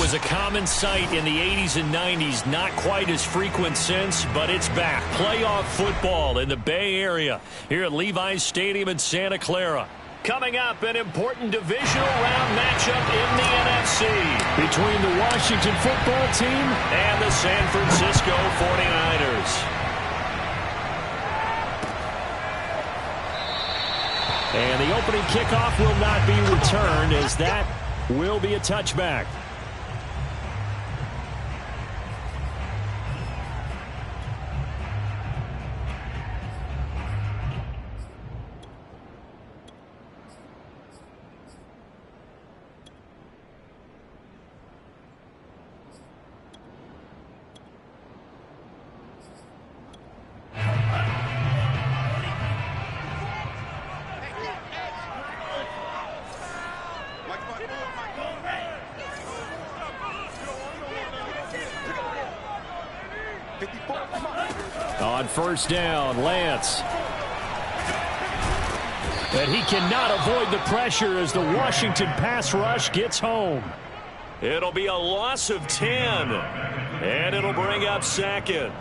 was a common sight in the 80s and 90s. Not quite as frequent since, but it's back. Playoff football in the Bay Area here at Levi's Stadium in Santa Clara. Coming up, an important divisional round matchup in the NFC between the Washington football team and the San Francisco 49ers. And the opening kickoff will not be returned, as that will be a touchback. On first down, Lance. And he cannot avoid the pressure as the Washington pass rush gets home. It'll be a loss of 10, and it'll bring up second.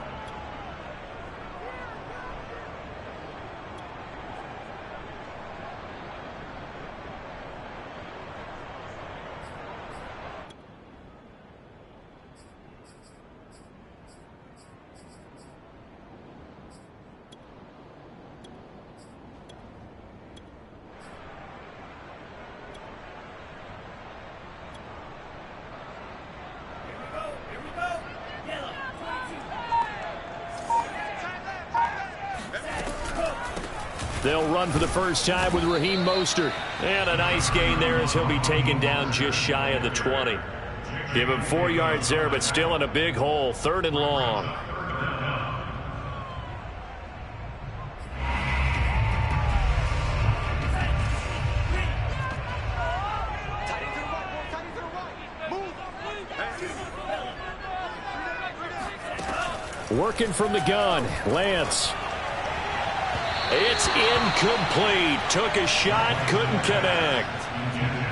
They'll run for the first time with Raheem Mostert. And a nice gain there as he'll be taken down just shy of the 20. Give him 4 yards there, but still in a big hole. 3rd and long. Working from the gun, Lance. It's incomplete. Took a shot, couldn't connect.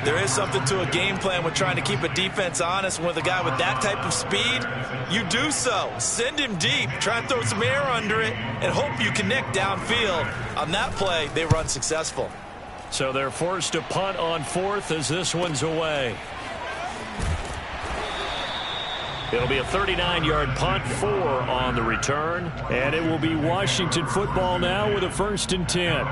There is something to a game plan with trying to keep a defense honest. With a guy with that type of speed, you do so. Send him deep. Try and throw some air under it and hope you connect downfield. On that play, they run successful. So they're forced to punt on 4th as this one's away. It'll be a 39-yard punt, 4 on the return. And it will be Washington football now with a 1st and 10.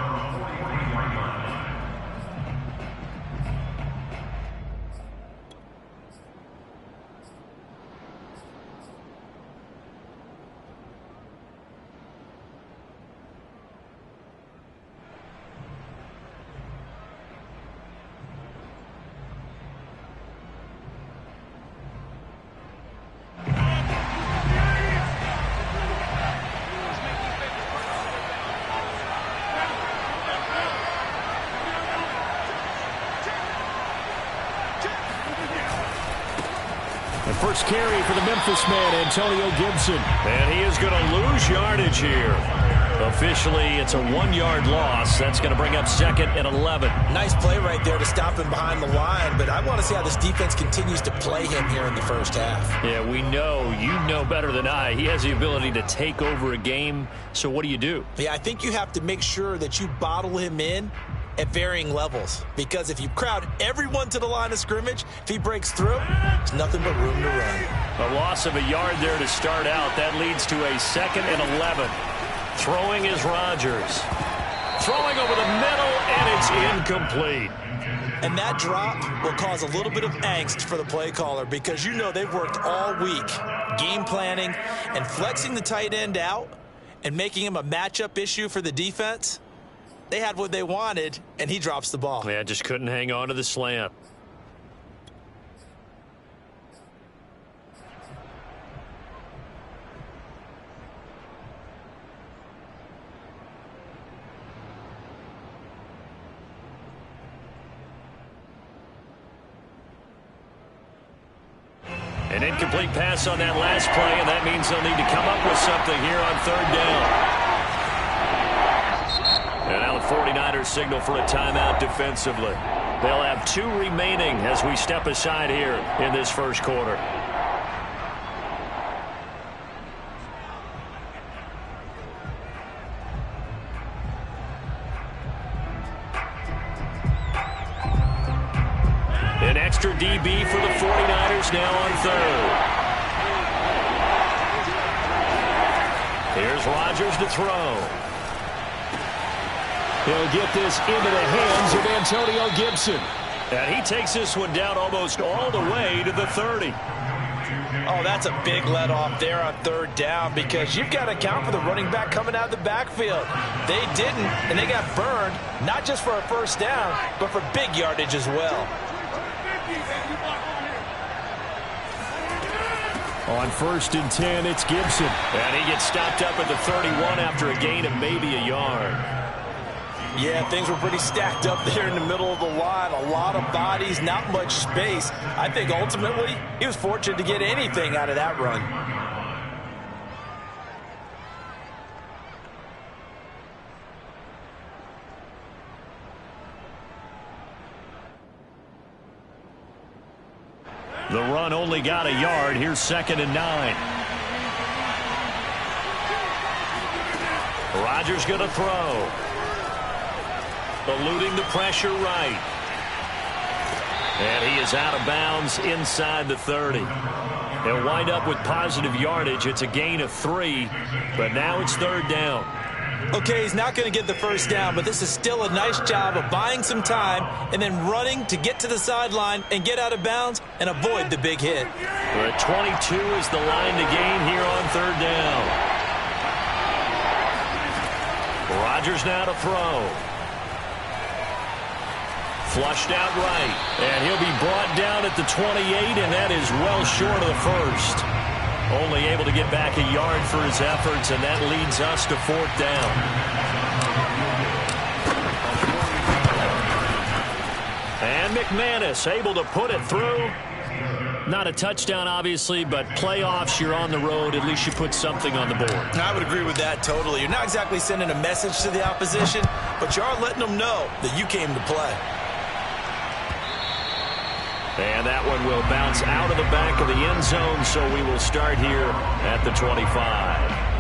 First carry for the Memphis man, Antonio Gibson. And he is going to lose yardage here. Officially, it's a 1-yard loss. That's going to bring up 2nd and 11. Nice play right there to stop him behind the line, but I want to see how this defense continues to play him here in the first half. Yeah, we know. You know better than I. He has the ability to take over a game. So what do you do? Yeah, I think you have to make sure that you bottle him in at varying levels, because if you crowd everyone to the line of scrimmage, if he breaks through, there's nothing but room to run. A loss of a yard there to start out. That leads to a 2nd and 11. Throwing is Rodgers. Throwing over the middle, and it's incomplete. And that drop will cause a little bit of angst for the play caller, because you know they've worked all week game planning and flexing the tight end out and making him a matchup issue for the defense. They had what they wanted, and he drops the ball. Yeah, just couldn't hang on to the slant. An incomplete pass on that last play, and that means they'll need to come up with something here on 3rd down. And now the 49ers signal for a timeout defensively. They'll have 2 remaining as we step aside here in this first quarter. An extra DB for the 49ers now on 3rd. Here's Rodgers to throw. He'll get this into the hands of Antonio Gibson. And he takes this one down almost all the way to the 30. Oh, that's a big let off there on 3rd down because you've got to account for the running back coming out of the backfield. They didn't, and they got burned, not just for a first down, but for big yardage as well. On 1st and 10, it's Gibson. And he gets stopped up at the 31 after a gain of maybe a yard. Yeah, things were pretty stacked up there in the middle of the line. A lot of bodies, not much space. I think ultimately he was fortunate to get anything out of that run. The run only got a yard. Here's 2nd and 9. Rodgers going to throw. Eluding the pressure right. And he is out of bounds inside the 30. They'll wind up with positive yardage. It's a gain of 3, but now it's 3rd down. Okay, he's not going to get the first down, but this is still a nice job of buying some time and then running to get to the sideline and get out of bounds and avoid the big hit. The 22 is the line to gain here on 3rd down. Rodgers now to throw. Flushed out right, and he'll be brought down at the 28, and that is well short of the first. Only able to get back a yard for his efforts, and that leads us to 4th down. And McManus able to put it through. Not a touchdown, obviously, but playoffs, you're on the road. At least you put something on the board. I would agree with that totally. You're not exactly sending a message to the opposition, but you are letting them know that you came to play. And that one will bounce out of the back of the end zone, so we will start here at the 25.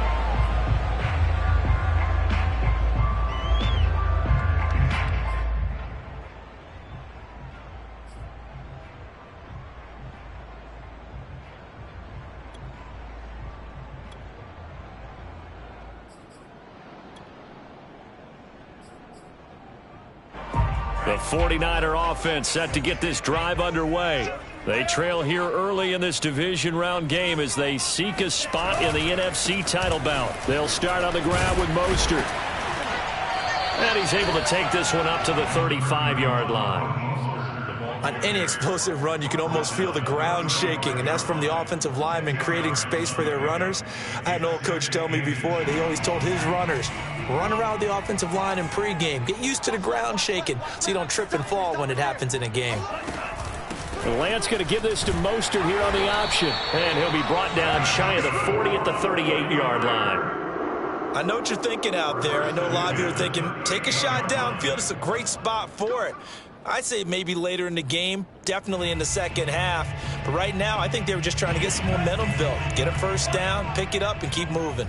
The 49er offense set to get this drive underway. They trail here early in this division round game as they seek a spot in the NFC title bout. They'll start on the ground with Mostert. And he's able to take this one up to the 35-yard line. On any explosive run, you can almost feel the ground shaking, and that's from the offensive linemen creating space for their runners. I had an old coach tell me before, that he always told his runners, run around the offensive line in pregame. Get used to the ground shaking so you don't trip and fall when it happens in a game. And Lance going to give this to Mostert here on the option. And he'll be brought down shy of the 40 at the 38-yard line. I know what you're thinking out there. I know a lot of you are thinking, take a shot downfield. It's a great spot for it. I'd say maybe later in the game, definitely in the second half. But right now, I think they were just trying to get some momentum built. Get a first down, pick it up, and keep moving.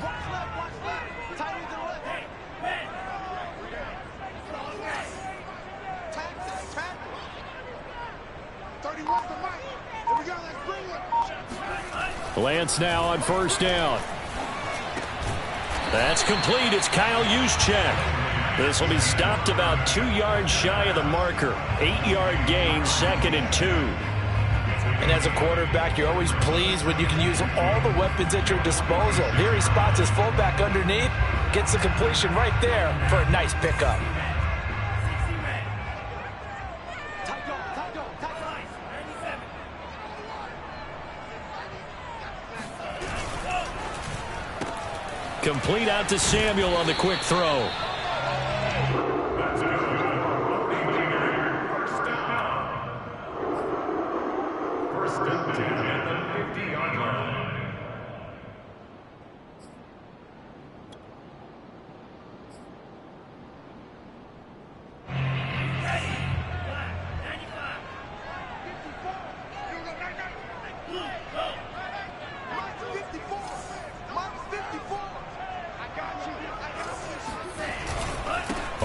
Lance now on first down. That's complete. It's Kyle Juszczyk. This will be stopped about 2 yards shy of the marker. 8-yard gain, 2nd and 2. And as a quarterback, you're always pleased when you can use all the weapons at your disposal. Here he spots his fullback underneath, gets the completion right there for a nice pickup. Complete out to Samuel on the quick throw.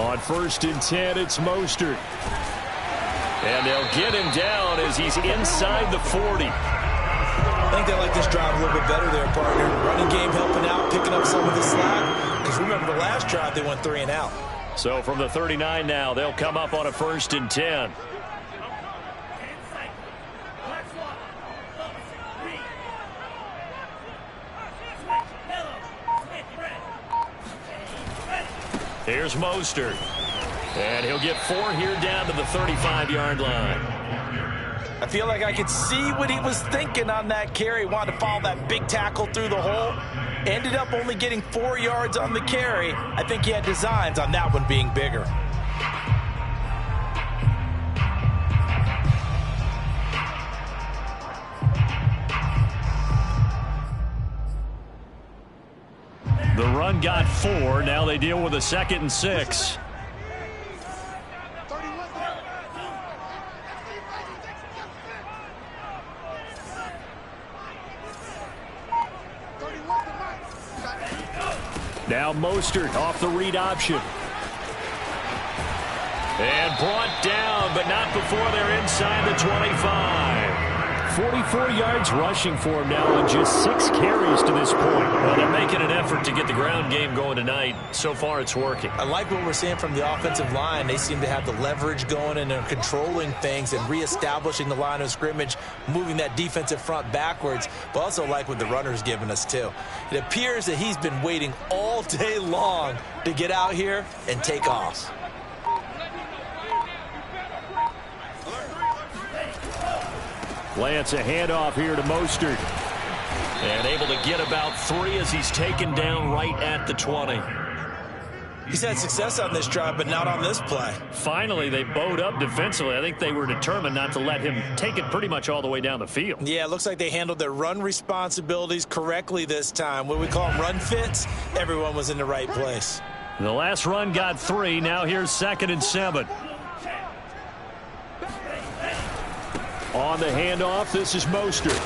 On 1st and 10, it's Mostert. And they'll get him down as he's inside the 40. I think they like this drive a little bit better there, partner. Running game helping out, picking up some of the slack. Because remember the last drive, they went 3 and out. So from the 39 now, they'll come up on a 1st and 10. Here's Mostert. And he'll get 4 here down to the 35-yard line. I feel like I could see what he was thinking on that carry. Wanted to follow that big tackle through the hole. Ended up only getting 4 yards on the carry. I think he had designs on that one being bigger. The run got 4. Now they deal with a 2nd and 6. Now Mostert off the read option. And brought down, but not before they're inside the 25. 44 yards rushing for him now on just 6 carries to this point. Well, they're making an effort to get the ground game going tonight. So far, it's working. I like what we're seeing from the offensive line. They seem to have the leverage going, and they're controlling things and reestablishing the line of scrimmage, moving that defensive front backwards, but also like what the runner's giving us, too. It appears that he's been waiting all day long to get out here and take off. Lance, a handoff here to Mostert. And able to get about 3 as he's taken down right at the 20. He's had success on this drive, but not on this play. Finally, they bowed up defensively. I think they were determined not to let him take it pretty much all the way down the field. Yeah, it looks like they handled their run responsibilities correctly this time. What we call them run fits, everyone was in the right place. The last run got 3. Now here's 2nd and 7. On the handoff, this is Mostert.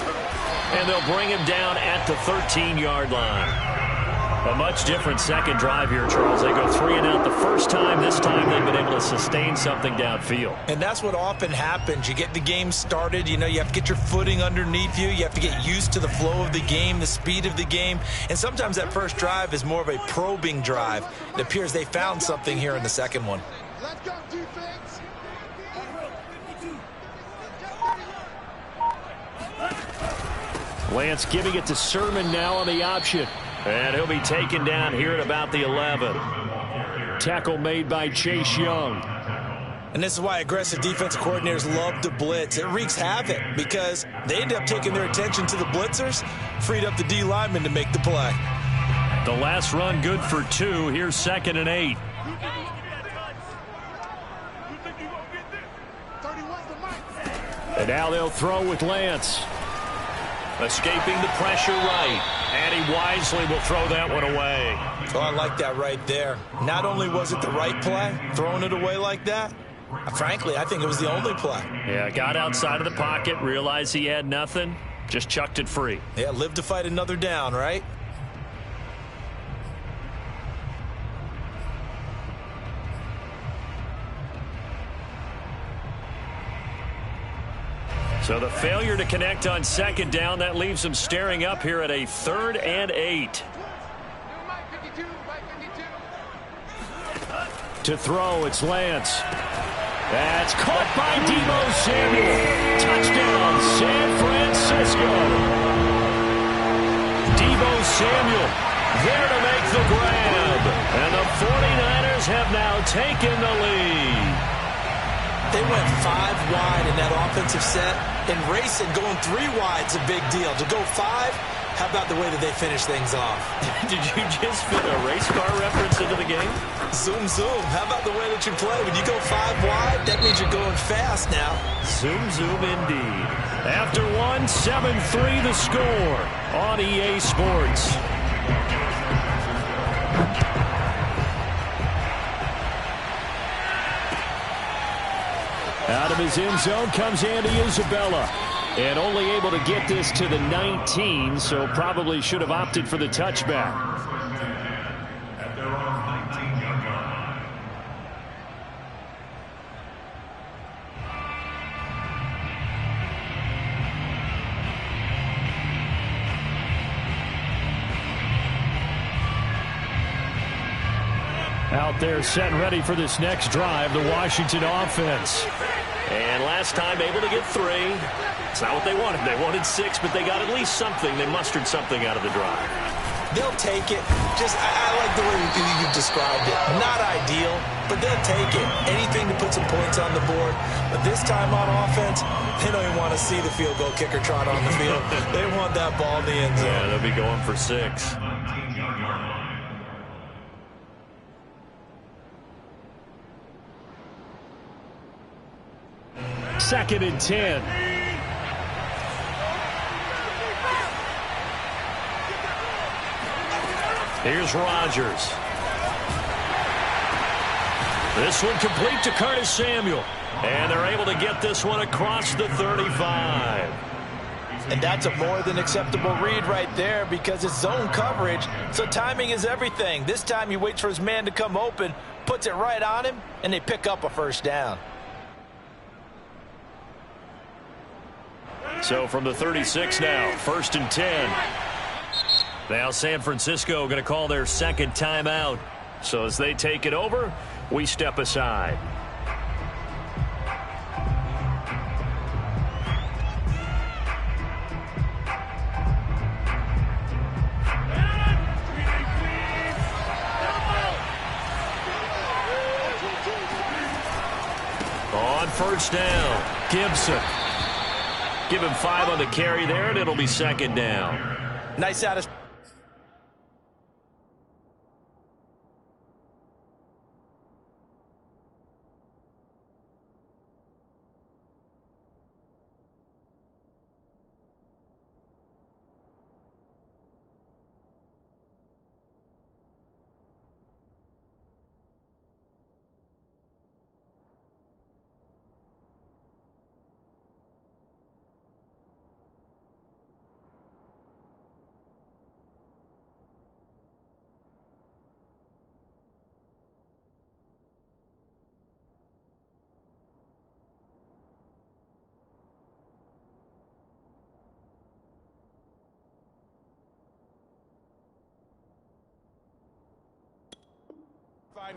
And they'll bring him down at the 13-yard line. A much different second drive here, Charles. They go 3 and out the first time. This time they've been able to sustain something downfield. And that's what often happens. You get the game started. You know, you have to get your footing underneath you. You have to get used to the flow of the game, the speed of the game. And sometimes that first drive is more of a probing drive. It appears they found something here in the second one. Let's go, defense. Lance giving it to Sermon now on the option. And he'll be taken down here at about the 11. Tackle made by Chase Young. And this is why aggressive defensive coordinators love to blitz. It wreaks havoc because they end up taking their attention to the blitzers, freed up the D lineman to make the play. The last run good for 2. Here's 2nd and 8. And now they'll throw with Lance. Escaping the pressure right. And he wisely will throw that one away. Oh, I like that right there. Not only was it the right play, throwing it away like that, frankly, I think it was the only play. Yeah, got outside of the pocket, realized he had nothing, just chucked it free. Yeah, live to fight another down, right? So the failure to connect on 2nd down, that leaves them staring up here at a 3rd and 8. To throw, it's Lance. That's caught by Deebo Samuel. Touchdown, San Francisco. Deebo Samuel there to make the grab. And the 49ers have now taken the lead. They went 5 wide in that offensive set, and racing going 3 wide is a big deal. To go 5, how about the way that they finish things off? Did you just fit a race car reference into the game? Zoom, zoom. How about the way that you play? When you go 5 wide, that means you're going fast now. Zoom, zoom indeed. After 1, 7-3 the score on EA Sports. Out of his end zone comes Andy Isabella. And only able to get this to the 19, so probably should have opted for the touchback. out there setting ready for this next drive, the Washington offense. And last time able to get 3. It's not what they wanted. They wanted 6, but they got at least something. They mustered something out of the drive. They'll take it. I like the way you've described it. Not ideal, but they'll take it. Anything to put some points on the board. But this time on offense, they don't even want to see the field goal kicker trot on the field. They want that ball in the end zone. Yeah, they'll be going for 6. Second and 10. Here's Rodgers. This one complete to Curtis Samuel. And they're able to get this one across the 35. And that's a more than acceptable read right there because it's zone coverage, so timing is everything. This time he waits for his man to come open, puts it right on him, and they pick up a first down. So from the 36 now, 1st and 10. Now San Francisco going to call their second timeout. So as they take it over, we step aside. On first down, Gibson. Give him 5 on the carry there, and it'll be second down. Nice out of...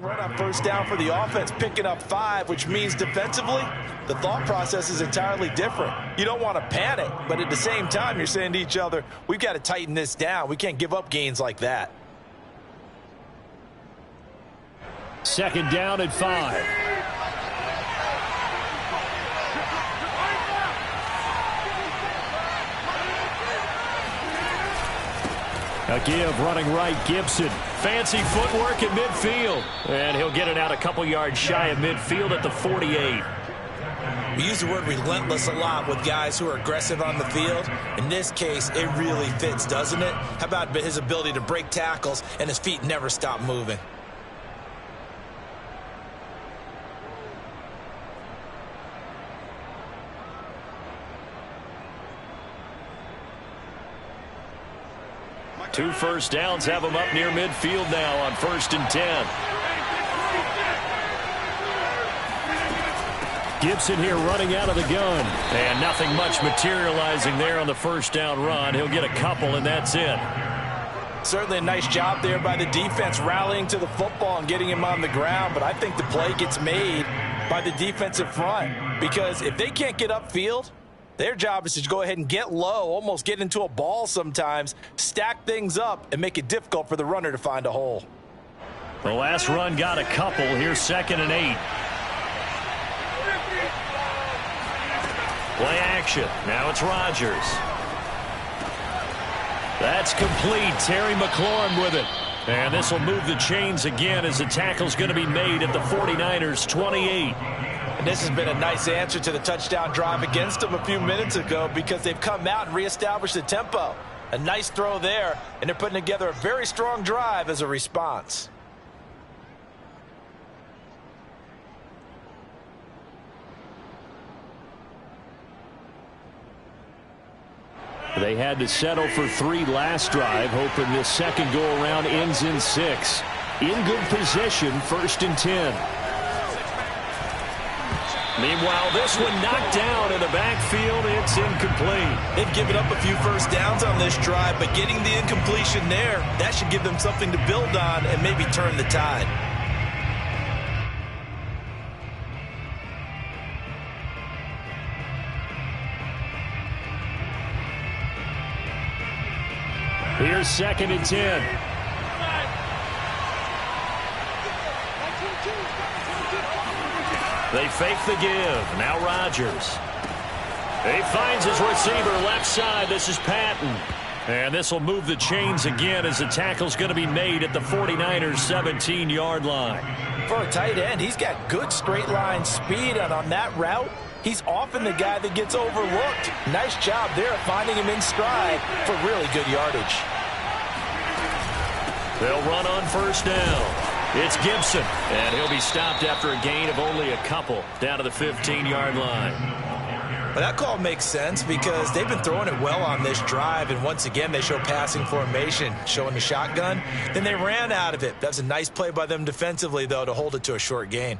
Run on first down for the offense, picking up 5, which means defensively, the thought process is entirely different. You don't want to panic, but at the same time, you're saying to each other, we've got to tighten this down. We can't give up gains like that. Second down and 5. A give running right, Gibson. Fancy footwork in midfield. And he'll get it out a couple yards shy of midfield at the 48. We use the word relentless a lot with guys who are aggressive on the field. In this case, it really fits, doesn't it? How about his ability to break tackles and his feet never stop moving? Two first downs have him up near midfield now on 1st and 10. Gibson here running out of the gun. And nothing much materializing there on the first down run. He'll get a couple, and that's it. Certainly a nice job there by the defense rallying to the football and getting him on the ground, but I think the play gets made by the defensive front because if they can't get upfield, their job is to go ahead and get low, almost get into a ball sometimes, stack things up, and make it difficult for the runner to find a hole. The last run got a couple. Here's 2nd and 8. Play action. Now it's Rodgers. That's complete. Terry McLaurin with it. And this will move the chains again as the tackle's going to be made at the 49ers 28. And this has been a nice answer to the touchdown drive against them a few minutes ago because they've come out and reestablished the tempo. A nice throw there, and they're putting together a very strong drive as a response. They had to settle for 3 last drive, hoping this second go-around ends in 6. In good position, 1st and 10. Meanwhile, this one knocked down in the backfield. It's incomplete. They've given up a few first downs on this drive, but getting the incompletion there, that should give them something to build on and maybe turn the tide. Here's 2nd and 10. They fake the give. Now Rodgers. He finds his receiver left side. This is Patton. And this will move the chains again as the tackle's going to be made at the 49ers' 17-yard line. For a tight end, he's got good straight line speed, and on that route, he's often the guy that gets overlooked. Nice job there of finding him in stride for really good yardage. They'll run on 1st down. It's Gibson, and he'll be stopped after a gain of only a couple down to the 15-yard line. Well, that call makes sense because they've been throwing it well on this drive, and once again they show passing formation, showing the shotgun. Then they ran out of it. That's a nice play by them defensively, though, to hold it to a short gain.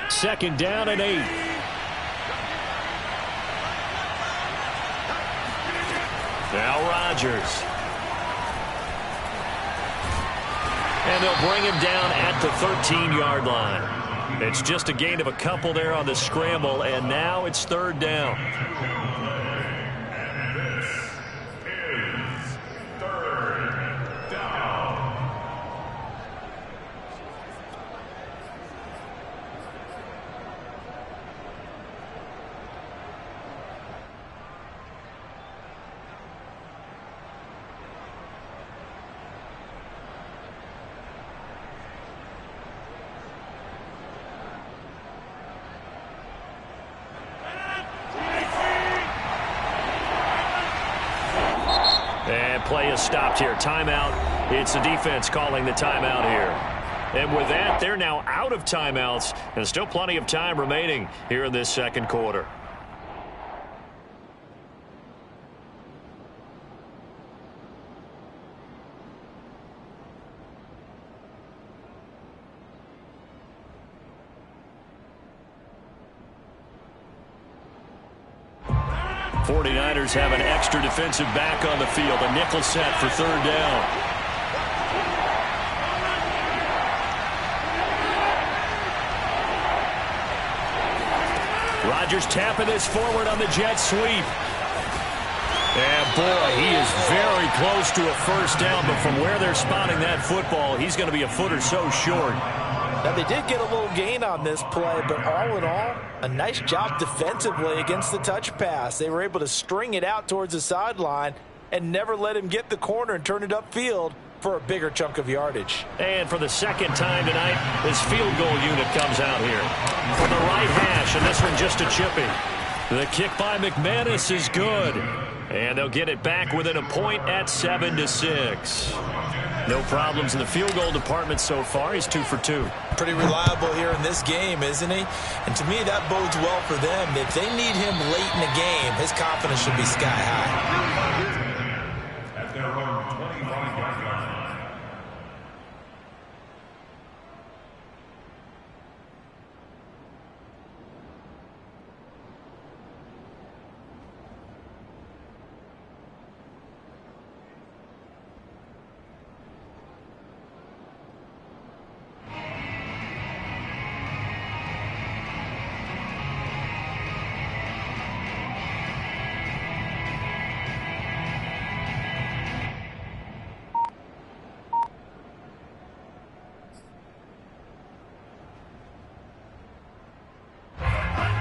Second down and 8. Now Rodgers. And they'll bring him down at the 13-yard line. It's just a gain of a couple there on the scramble, and now it's 3rd down. Play is stopped here. Timeout. It's the defense calling the timeout here. And with that, they're now out of timeouts, and still plenty of time remaining here in this 2nd quarter. '49ers have an extra defensive back on the field. A nickel set for 3rd down. Rodgers tapping this forward on the jet sweep. And boy, he is very close to a 1st down, but from where they're spotting that football, he's going to be a foot or so short. Now, they did get a little gain on this play, but all in all, a nice job defensively against the touch pass. They were able to string it out towards the sideline and never let him get the corner and turn it upfield for a bigger chunk of yardage. And for the 2nd time tonight, this field goal unit comes out here. From the right hash, and this one just a chippy. The kick by McManus is good. And they'll get it back within a point at 7-6. No problems in the field goal department so far. He's 2 for 2. Pretty reliable here in this game, isn't he? And to me, that bodes well for them. If they need him late in the game, his confidence should be sky high. At their own 25-yard line.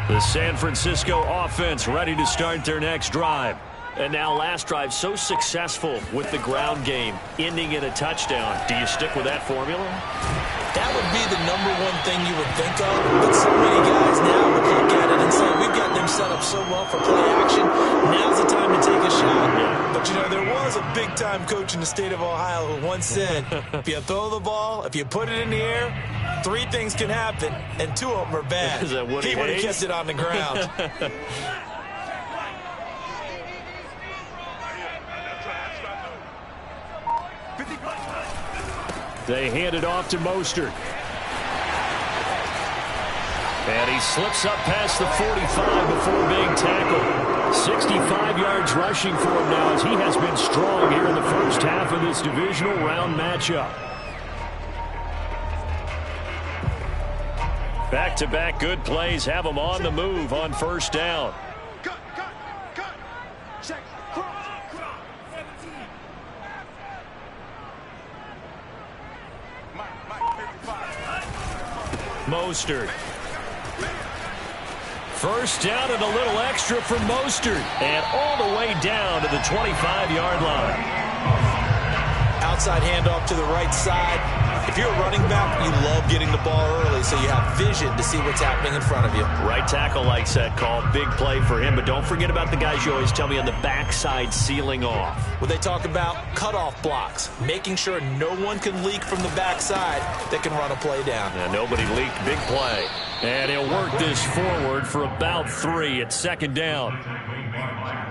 The San Francisco offense ready to start their next drive. And now last drive so successful with the ground game, ending in a touchdown. Do you stick with that formula? That would be the #1 thing you would think of, but so many guys now would look at it and say, we've got them set up so well for play action, now's the time to take a shot. Yeah. But, you know, there was a big-time coach in the state of Ohio who once said, if you throw the ball, if you put it in the air, 3 things can happen, and 2 of them are bad. Is that Woody He would have Hayes? kept it on the ground. They hand it off to Mostert. And he slips up past the 45 before being tackled. 65 yards rushing for him now as he has been strong here in the first half of this divisional round matchup. Back-to-back good plays have them on the move on first down. Mostert. First down and a little extra for Mostert. And all the way down to the 25-yard line. Outside handoff to the right side. If you're a running back, you love getting the ball early so you have vision to see what's happening in front of you. Right tackle likes that call. Big play for him. But don't forget about the guys you always tell me on the backside sealing off. When they talk about cutoff blocks, making sure no one can leak from the backside that can run a play down. And nobody leaked. Big play. And he'll work this forward for about 3 at second down.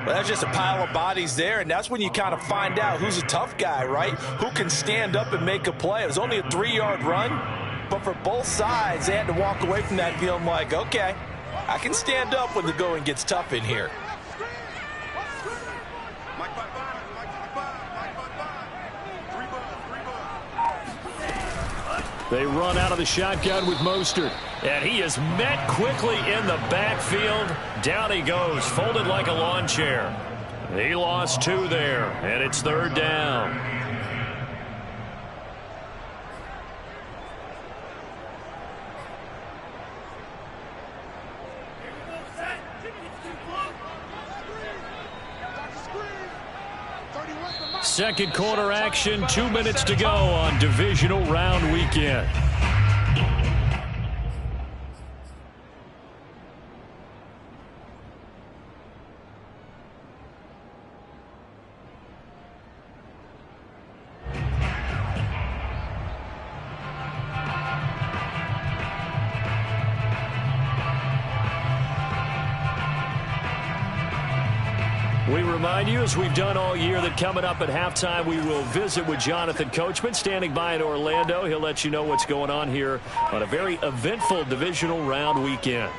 Well, that's just a pile of bodies there, and that's when you kind of find out who's a tough guy, right? Who can stand up and make a play. It was only a 3-yard run, but for both sides, they had to walk away from that feeling like, okay, I can stand up when the going gets tough in here. They run out of the shotgun with Mostert. And he is met quickly in the backfield. Down he goes, folded like a lawn chair. He lost 2 there, and it's third down. Second quarter action, 2 minutes to go on divisional round weekend. We remind you, as we've done all year, that coming up at halftime, we will visit with Jonathan Coachman, standing by in Orlando. He'll let you know what's going on here on a very eventful divisional round weekend.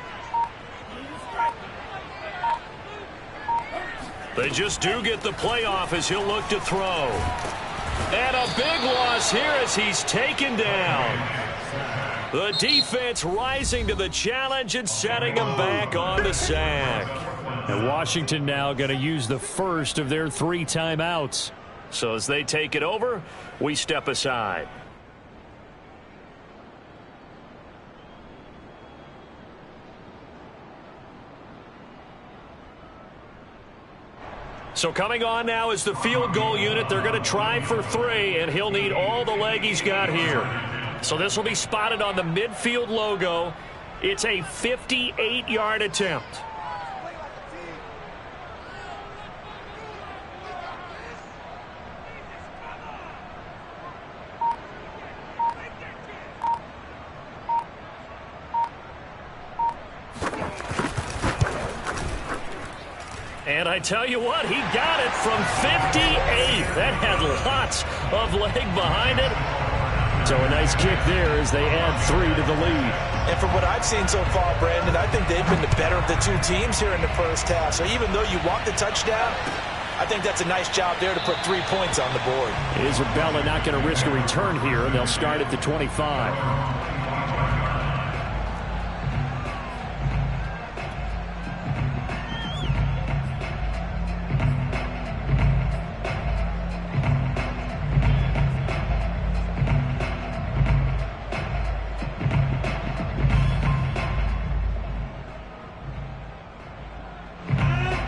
They just do get the playoff as he'll look to throw. And a big loss here as he's taken down. The defense rising to the challenge and setting him back on the sack. And Washington now going to use the first of their 3 timeouts. So as they take it over, we step aside. So coming on now is the field goal unit. They're going to try for 3, and he'll need all the leg he's got here. So this will be spotted on the midfield logo. It's a 58-yard attempt. And I tell you what, he got it from 58. That had lots of leg behind it. So a nice kick there as they add 3 to the lead. And from what I've seen so far, Brandon, I think they've been the better of the 2 teams here in the first half. So even though you walk the touchdown, I think that's a nice job there to put 3 points on the board. Isabella not going to risk a return here, and they'll start at the 25.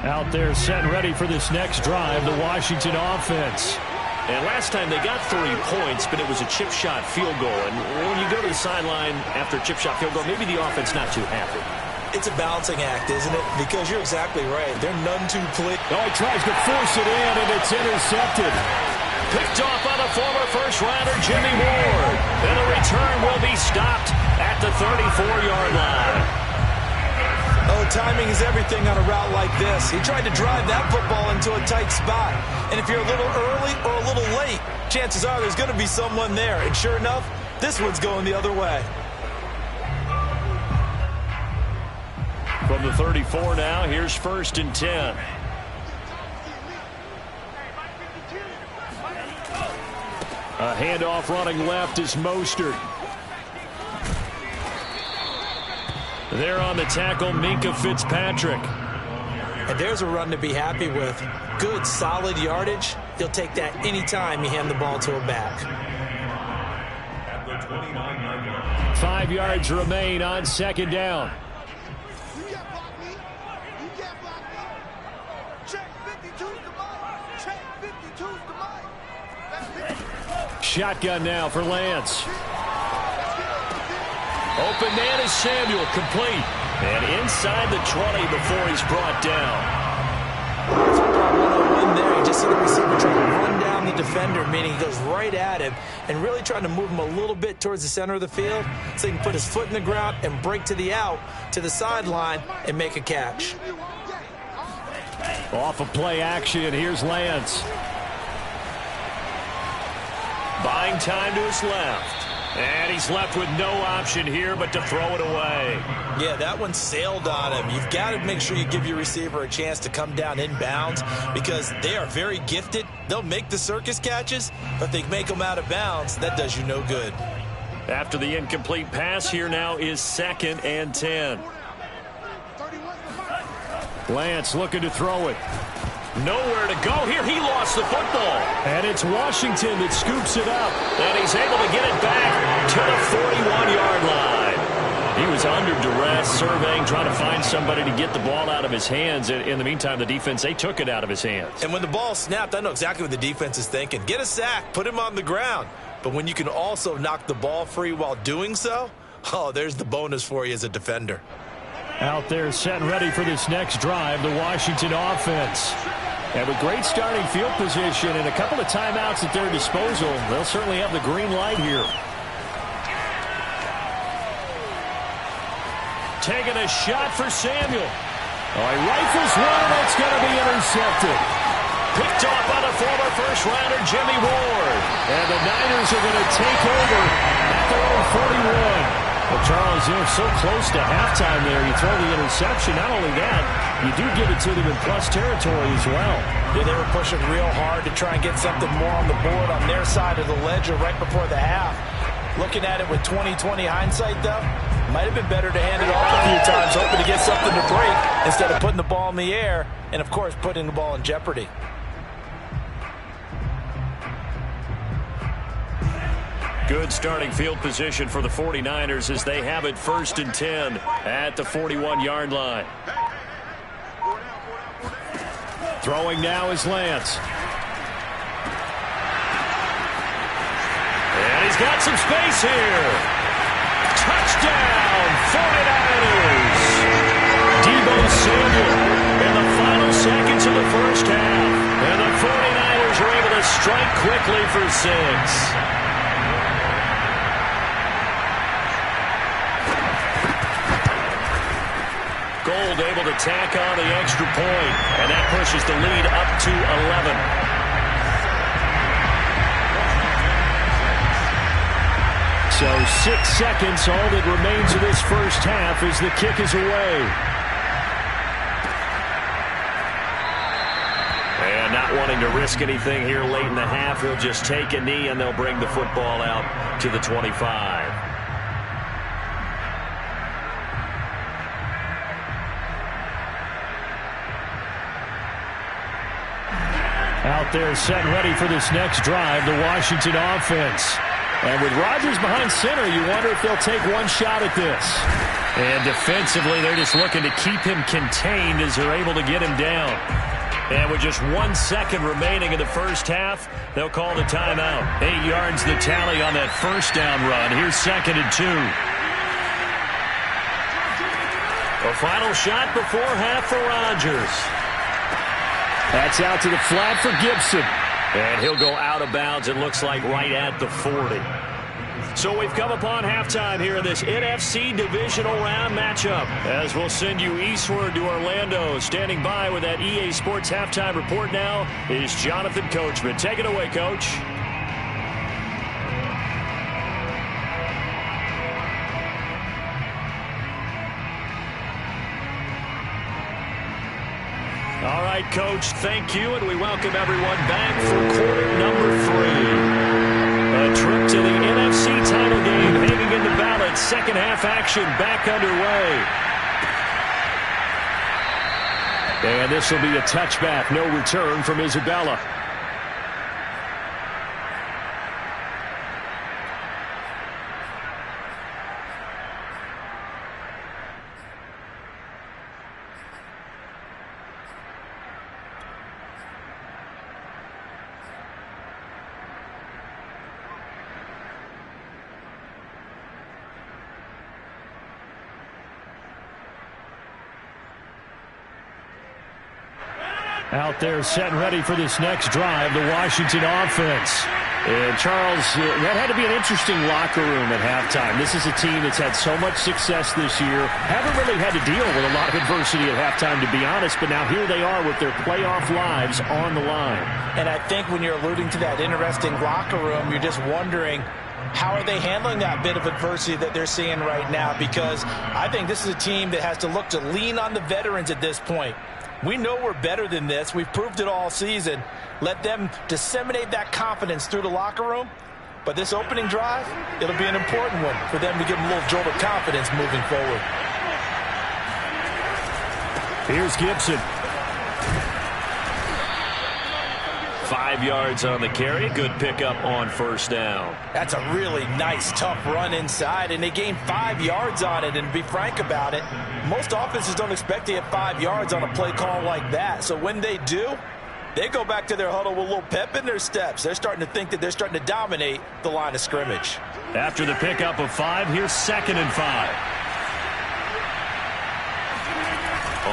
Out there set and ready for this next drive, the Washington offense. And last time they got 3 points, but it was a chip shot field goal. And when you go to the sideline after a chip shot field goal, maybe the offense not too happy. It's a balancing act, isn't it? Because you're exactly right. They're none too pleased. Oh, he tries to force it in, and it's intercepted. Picked off by the former first-rounder Jimmy Ward. And the return will be stopped at the 34-yard line. Oh, timing is everything on a route like this. He tried to drive that football into a tight spot. And if you're a little early or a little late, chances are there's going to be someone there. And sure enough, this one's going the other way. From the 34 now, here's 1st and 10. A handoff running left is Mostert. There on the tackle, Minkah Fitzpatrick. And there's a run to be happy with. Good, solid yardage. He'll take that anytime you hand the ball to a back. At the 29-yard line. 5 yards remain on second down. Shotgun now for Lance. Open man is Samuel, complete. And inside the 20 before he's brought down. Football 101 there. You just see the receiver trying to run down the defender, meaning he goes right at him and really trying to move him a little bit towards the center of the field so he can put his foot in the ground and break to the out, to the sideline, and make a catch. Off of play action, here's Lance. Buying time to his left. And he's left with no option here but to throw it away. Yeah, that one sailed on him. You've got to make sure you give your receiver a chance to come down inbounds because they are very gifted. They'll make the circus catches, but if they make them out of bounds, that does you no good. After the incomplete pass, here now is 2nd and 10. Lance looking to throw it. Nowhere to go here. He lost the football. And it's Washington that scoops it up. And he's able to get it back to the 41-yard line. He was under duress, surveying, trying to find somebody to get the ball out of his hands. In the meantime, the defense, they took it out of his hands. And when the ball snapped, I know exactly what the defense is thinking. Get a sack, put him on the ground. But when you can also knock the ball free while doing so, oh, there's the bonus for you as a defender. Out there set and ready for this next drive, the Washington offense. And with great starting field position and a couple of timeouts at their disposal, they'll certainly have the green light here. Taking a shot for Samuel. Oh, he rifles one, and it's going to be intercepted. Picked off by the former first-rounder Jimmy Ward. And the Niners are going to take over at their own 41. Well, Charles, so close to halftime there. You throw the interception. Not only that, you do give it to them in plus territory as well. Yeah, they were pushing real hard to try and get something more on the board on their side of the ledger right before the half. Looking at it with 20/20 hindsight, though, might have been better to hand it off a few times, hoping to get something to break instead of putting the ball in the air and, of course, putting the ball in jeopardy. Good starting field position for the 49ers as they have it 1st and 10 at the 41-yard line. Throwing now is Lance. And he's got some space here. Touchdown, 49ers. Deebo Samuel in the final seconds of the first half. And the 49ers are able to strike quickly for 6. Gold able to tack on the extra point, and that pushes the lead up to 11. So 6 seconds, all that remains of this first half as the kick is away. And not wanting to risk anything here late in the half, he'll just take a knee and they'll bring the football out to the 25. Out there set and ready for this next drive, the Washington offense. And with Rodgers behind center, you wonder if they'll take one shot at this. And defensively, they're just looking to keep him contained as they're able to get him down. And with just 1 second remaining in the first half, they'll call the timeout. 8 yards the tally on that first down run. Here's 2nd and 2. A final shot before half for Rodgers. That's out to the flat for Gibson. And he'll go out of bounds, it looks like, right at the 40. So we've come upon halftime here in this NFC divisional round matchup. As we'll send you eastward to Orlando. Standing by with that EA Sports halftime report now is Jonathan Coachman. Take it away, Coach. All right, Coach, thank you, and we welcome everyone back for quarter number 3. A trip to the NFC title game hanging in the balance second half action back underway. And this will be a touchback. No return from Isabella. Out there set and ready for this next drive, the Washington offense. And Charles, that had to be an interesting locker room at halftime. This is a team that's had so much success this year. Haven't really had to deal with a lot of adversity at halftime, to be honest, but now here they are with their playoff lives on the line. And I think when you're alluding to that interesting locker room, you're just wondering, how are they handling that bit of adversity that they're seeing right now? Because I think this is a team that has to look to lean on the veterans at this point. We know we're better than this. We've proved it all season. Let them disseminate that confidence through the locker room. But this opening drive, it'll be an important one for them to give them a little jolt of confidence moving forward. Here's Gibson. 5 yards on the carry. Good pickup on first down. That's a really nice, tough run inside, and they gained 5 yards on it. And to be frank about it, most offenses don't expect to get 5 yards on a play call like that. So when they do, they go back to their huddle with a little pep in their steps. They're starting to think that they're starting to dominate the line of scrimmage. After the pickup of 5, here's 2nd and 5.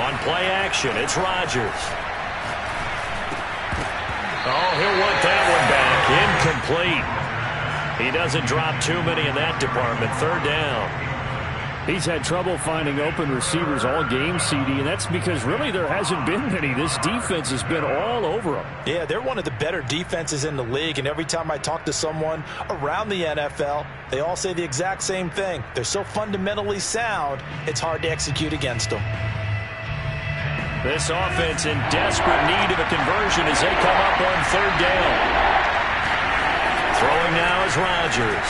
On play action, it's Rodgers. Oh, he'll want that one back. Incomplete. He doesn't drop too many in that department. 3rd down. He's had trouble finding open receivers all game, CD, and that's because really there hasn't been many. This defense has been all over them. Yeah, they're one of the better defenses in the league, and every time I talk to someone around the NFL, they all say the exact same thing. They're so fundamentally sound, it's hard to execute against them. This offense in desperate need of a conversion as they come up on 3rd down. Throwing now is Rodgers.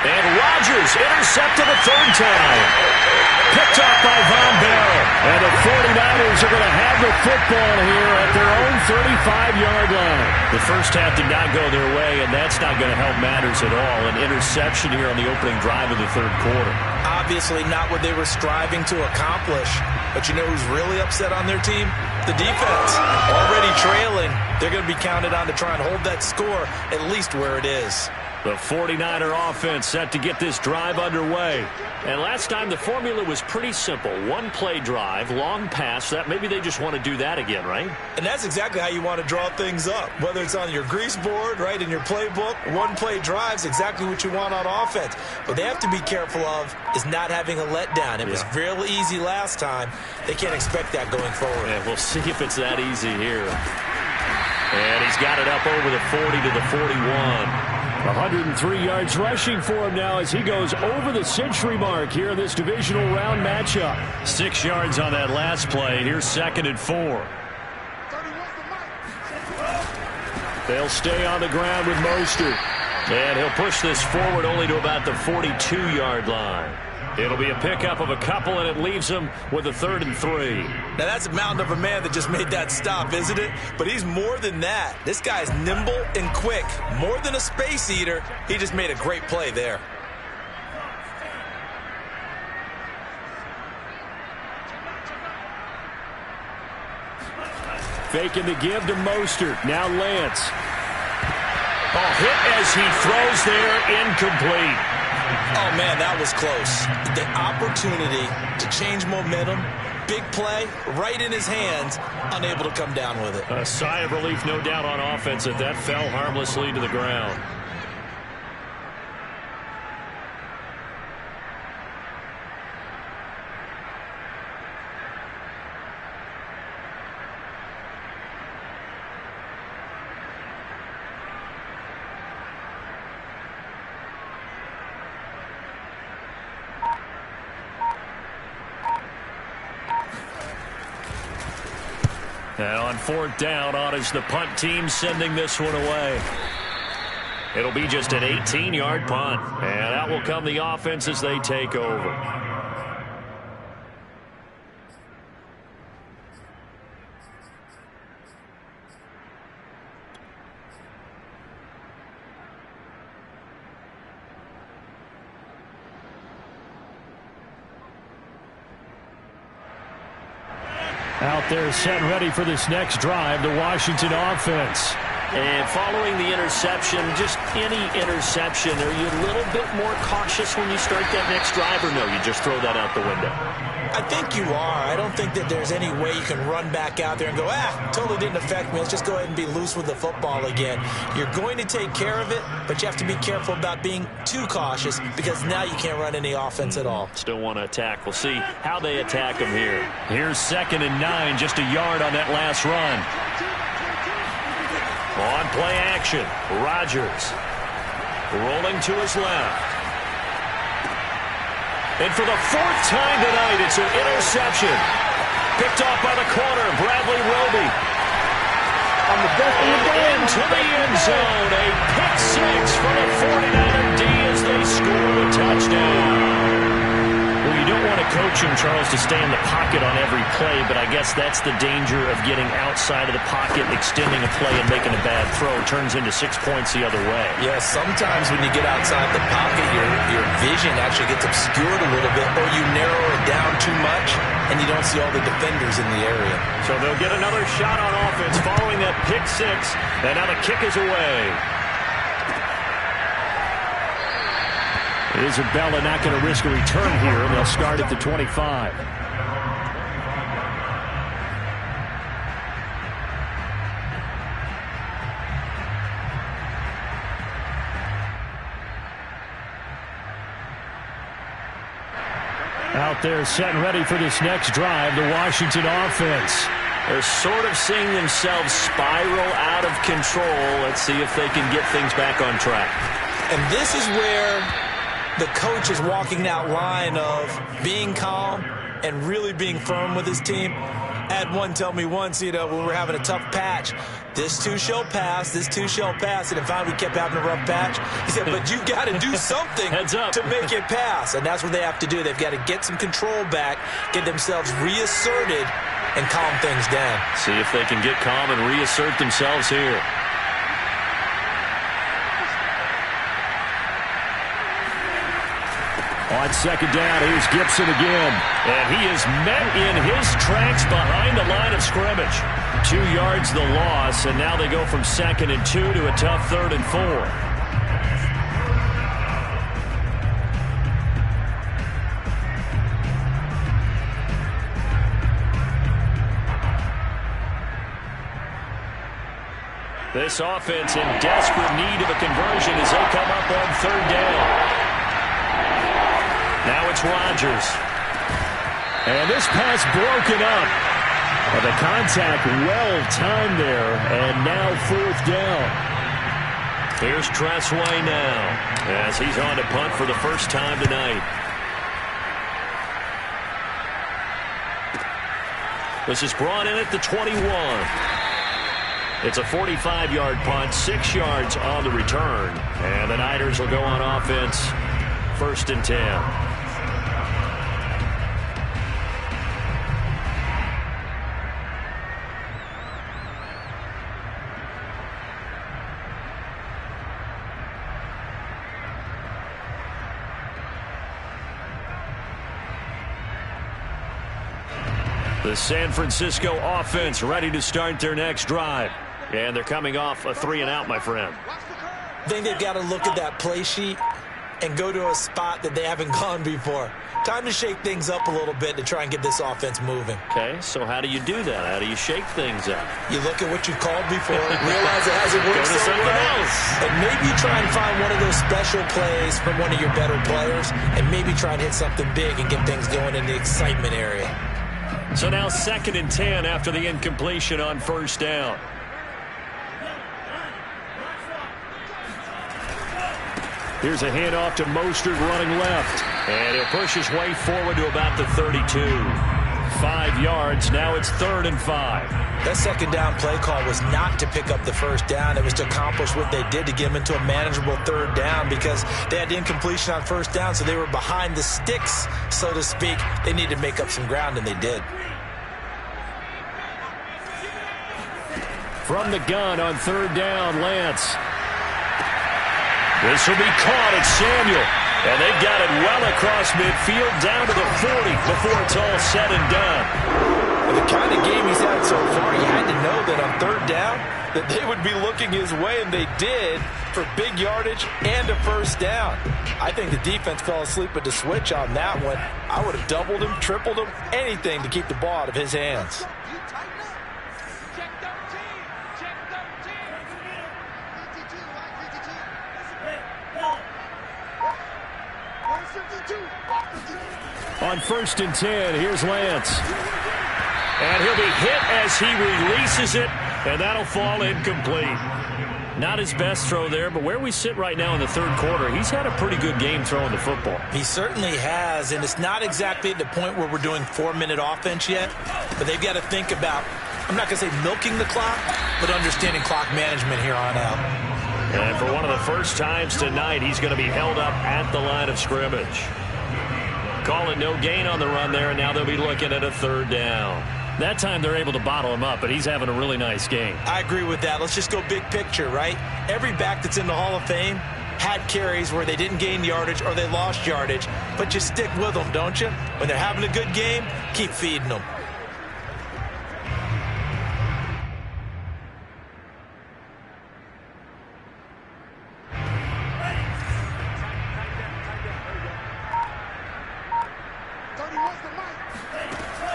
And Rodgers intercepted a 3rd time. Picked up by Von Bell. And the 49ers are going to have the football here at their own 35-yard line. The first half did not go their way, and that's not going to help matters at all. An interception here on the opening drive of the 3rd quarter. Obviously not what they were striving to accomplish. But you know who's really upset on their team? The defense. Already trailing. They're going to be counted on to try and hold that score at least where it is. The 49er offense set to get this drive underway. And last time the formula was pretty simple. One play drive, long pass. That maybe they just want to do that again, right? And that's exactly how you want to draw things up. Whether it's on your grease board, right, in your playbook, one play drive's exactly what you want on offense. What they have to be careful of is not having a letdown. It was real easy last time. They can't expect that going forward. Yeah, we'll see if it's that easy here. And he's got it up over the 40 to the 41. 103 yards rushing for him now as he goes over the century mark here in this divisional round matchup. 6 yards on that last play. Here's 2nd and 4. They'll stay on the ground with Mostert. And he'll push this forward only to about the 42-yard line. It'll be a pickup of a couple, and it leaves him with a 3rd and 3. Now, that's a mountain of a man that just made that stop, isn't it? But he's more than that. This guy's nimble and quick. More than a space eater, he just made a great play there. Faking the give to Mostert. Now Lance. Oh, hit as he throws there, incomplete. Oh, man, that was close. The opportunity to change momentum, big play, right in his hands, unable to come down with it. A sigh of relief, no doubt, on offense that fell harmlessly to the ground. And on 4th down, on is the punt team sending this one away. It'll be just an 18-yard punt. And out will come the offense as they take over. Out there set and ready for this next drive, the Washington offense. And following the interception, just any interception, are you a little bit more cautious when you start that next drive, or no, you just throw that out the window? I think you are. I don't think that there's any way you can run back out there and go, totally didn't affect me. Let's just go ahead and be loose with the football again. You're going to take care of it, but you have to be careful about being too cautious because now you can't run any offense at all. Still want to attack. We'll see how they attack them here. Here's 2nd and 9, just a yard on that last run. On play action, Rodgers rolling to his left. And for the 4th time tonight, it's an interception. Picked off by the corner, Bradley Roby. Into the end zone, a pick 6 for the 49er D as they score the touchdown. Well, you don't want to coach him, Charles, to stay in the pocket on every play, but I guess that's the danger of getting outside of the pocket, extending a play, and making a bad throw. Turns into 6 points the other way. Yeah, sometimes when you get outside the pocket, your vision actually gets obscured a little bit, or you narrow it down too much, and you don't see all the defenders in the area. So they'll get another shot on offense following that pick 6, and now the kick is away. Isabella not going to risk a return here, and they'll start at the 25. Out there set and ready for this next drive, the Washington offense. They're sort of seeing themselves spiral out of control. Let's see if they can get things back on track. And this is where the coach is walking that line of being calm and really being firm with his team. I had one tell me once, when we were having a tough patch, this too shall pass, this too shall pass. And if finally we kept having a rough patch, he said, but you've got to do something to make it pass. And that's what they have to do. They've got to get some control back, get themselves reasserted, and calm things down. See if they can get calm and reassert themselves here. On 2nd down, here's Gibson again. And he is met in his tracks behind the line of scrimmage. 2 yards the loss, and now they go from 2nd and 2 to a tough 3rd and 4. This offense in desperate need of a conversion as they come up on 3rd down. Now it's Rodgers. And this pass broken up. Well, the contact well-timed there, and now 4th down. Here's Tressway now as he's on to punt for the first time tonight. This is brought in at the 21. It's a 45-yard punt, 6 yards on the return. And the Niners will go on offense, 1st and 10. The San Francisco offense ready to start their next drive. And thee coming off a 3-and-out, my friend. I think they've got to look at that play sheet and go to a spot that they haven't gone before. Time to shake things up a little bit to try and get this offense moving. Okay, so how do you do that? How do you shake things up? You look at what you called before, realize it hasn't worked so well, and maybe you try and find one of those special plays from one of your better players, and maybe try and hit something big and get things going in the excitement area. So now 2nd and 10 after the incompletion on 1st down. Here's a handoff to Mostert running left. And he'll push his way forward to about the 32. 5 yards. Now it's 3rd and 5. That second down play call was not to pick up the first down. It was to accomplish what they did to get them into a manageable 3rd down because they had incompletion on first down, so they were behind the sticks, so to speak. They needed to make up some ground, and they did. From the gun on 3rd down, Lance. This will be caught at Samuel. And they've got it well across midfield down to the 40 before it's all said and done. With the kind of game he's had so far, he had to know that on 3rd down that they would be looking his way, and they did for big yardage and a first down. I think the defense fell asleep at the switch on that one. I would have doubled him, tripled him, anything to keep the ball out of his hands. On 1st and 10, here's Lance. And he'll be hit as he releases it, and that'll fall incomplete. Not his best throw there, but where we sit right now in the 3rd quarter, he's had a pretty good game throwing the football. He certainly has, and it's not exactly at the point where we're doing 4-minute offense yet, but they've got to think about, I'm not going to say milking the clock, but understanding clock management here on out. And for one of the first times tonight, he's going to be held up at the line of scrimmage. Call it no gain on the run there, and now they'll be looking at a 3rd down. That time they're able to bottle him up, but he's having a really nice game. I agree with that. Let's just go big picture, right? Every back that's in the Hall of Fame had carries where they didn't gain yardage or they lost yardage, but you stick with them, don't you? When they're having a good game, keep feeding them.